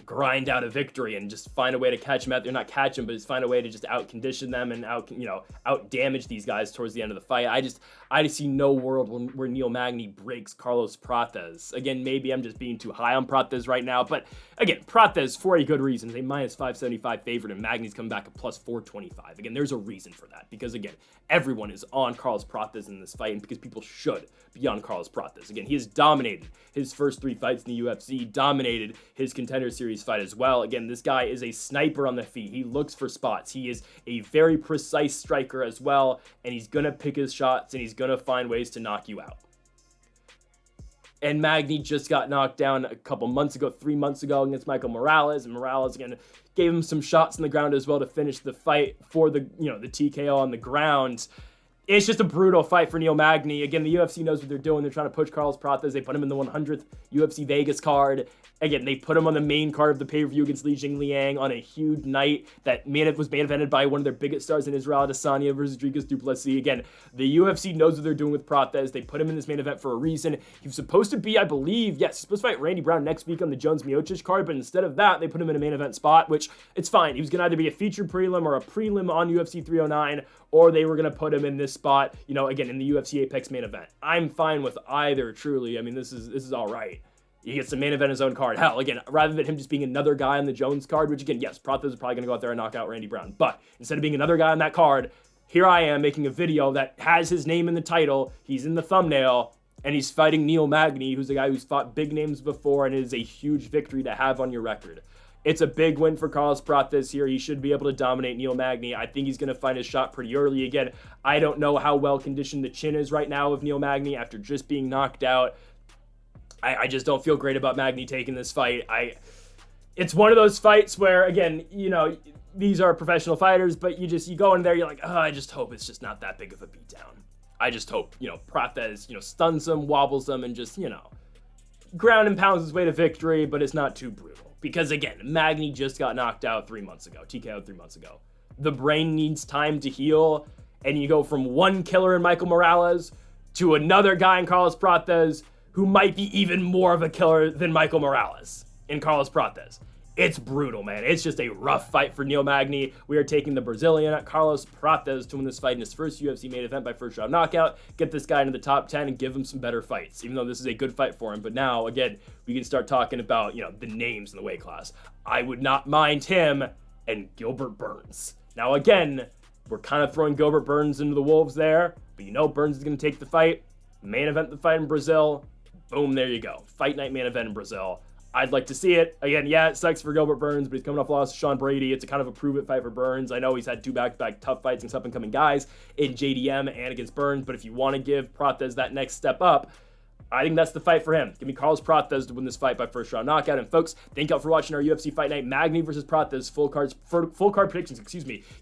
grind out a victory and just find a way to catch them out there. Not catch them, but just find a way to just out condition them and out damage these guys towards the end of the fight. I just see no world where Neil Magny breaks Carlos Prates. Again, maybe I'm just being too high on Prates right now, but again, Prates, for a good reason, is a minus 575 favorite, and Magny's coming back at plus 425. Again, there's a reason for that, because again, everyone is on Carlos Prates in this fight, and because people should be on Carlos Prates. Again, he has dominated his first 3 fights in the UFC, dominated his Contender Series fight as well. Again, this guy is a sniper on the feet. He looks for spots. He is a very precise striker as well, and he's going to pick his shots, and he's going to find ways to knock you out. And Magny just got knocked down a couple months ago, 3 months ago, against Michael Morales, and Morales again gave him some shots in the ground as well to finish the fight for the the TKO on the ground. It's just a brutal fight for Neil Magny. Again, the UFC knows what they're doing. They're trying to push Carlos Prates. They put him in the 100th UFC Vegas card. Again, they put him on the main card of the pay-per-view against Li Jingliang on a huge night that was main evented by one of their biggest stars in Israel Adesanya versus Dricus du Plessis. Again, the UFC knows what they're doing with Prates. They put him in this main event for a reason. He was supposed to be, I believe, yes, he's supposed to fight Randy Brown next week on the Jones-Miocic card, but instead of that, they put him in a main event spot, which it's fine. He was going to either be a featured prelim or a prelim on UFC 309, or they were going to put him in this spot, you know, again, in the UFC Apex main event. I'm fine with either, truly. I mean, this is all right. He gets the main event his own card. Hell, again, rather than him just being another guy on the Jones card, which again, yes, Prates is probably going to go out there and knock out Randy Brown. But instead of being another guy on that card, here I am making a video that has his name in the title. He's in the thumbnail, and he's fighting Neil Magny, who's a guy who's fought big names before, and it is a huge victory to have on your record. It's a big win for Carlos Prates here. He should be able to dominate Neil Magny. I think he's going to find his shot pretty early. Again, I don't know how well conditioned the chin is right now of Neil Magny after just being knocked out. I just don't feel great about Magny taking this fight. It's one of those fights where, again, you know, these are professional fighters, but you go in there, you're like, oh, I just hope it's just not that big of a beatdown. I just hope, you know, Prates, you know, stuns him, wobbles him, and just, you know, ground and pounds his way to victory, but it's not too brutal. Because, again, Magny just got knocked out 3 months ago, TKO'd 3 months ago. The brain needs time to heal, and you go from one killer in Michael Morales to another guy in Carlos Prates who might be even more of a killer than Michael Morales in Carlos Prates. It's brutal, man. It's just a rough fight for Neil Magny. We are taking the Brazilian Carlos Prates to win this fight in his first UFC main event by first round knockout, get this guy into the top 10 and give him some better fights, even though this is a good fight for him. But now, again, we can start talking about, you know, the names in the weight class. I would not mind him and Gilbert Burns. Now, again, we're kind of throwing Gilbert Burns into the wolves there, but you know Burns is going to take the fight, main event the fight in Brazil. Boom, there you go. Fight night main event in Brazil. I'd like to see it. Again, yeah, it sucks for Gilbert Burns, but he's coming off a loss to Sean Brady. It's a kind of a prove-it fight for Burns. I know he's had 2 back-to-back tough fights against up-and-coming guys in JDM and against Burns, but if you want to give Prates that next step up, I think that's the fight for him. Give me Carlos Prates to win this fight by first round knockout. And folks, thank y'all for watching our UFC Fight Night Magny versus Prates full card predictions,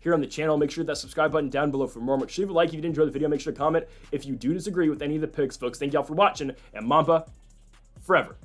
here on the channel. Make sure that subscribe button down below for more. Make sure you like if you did enjoy the video. Make sure to comment if you do disagree with any of the picks, folks. Thank y'all for watching, and Mamba forever.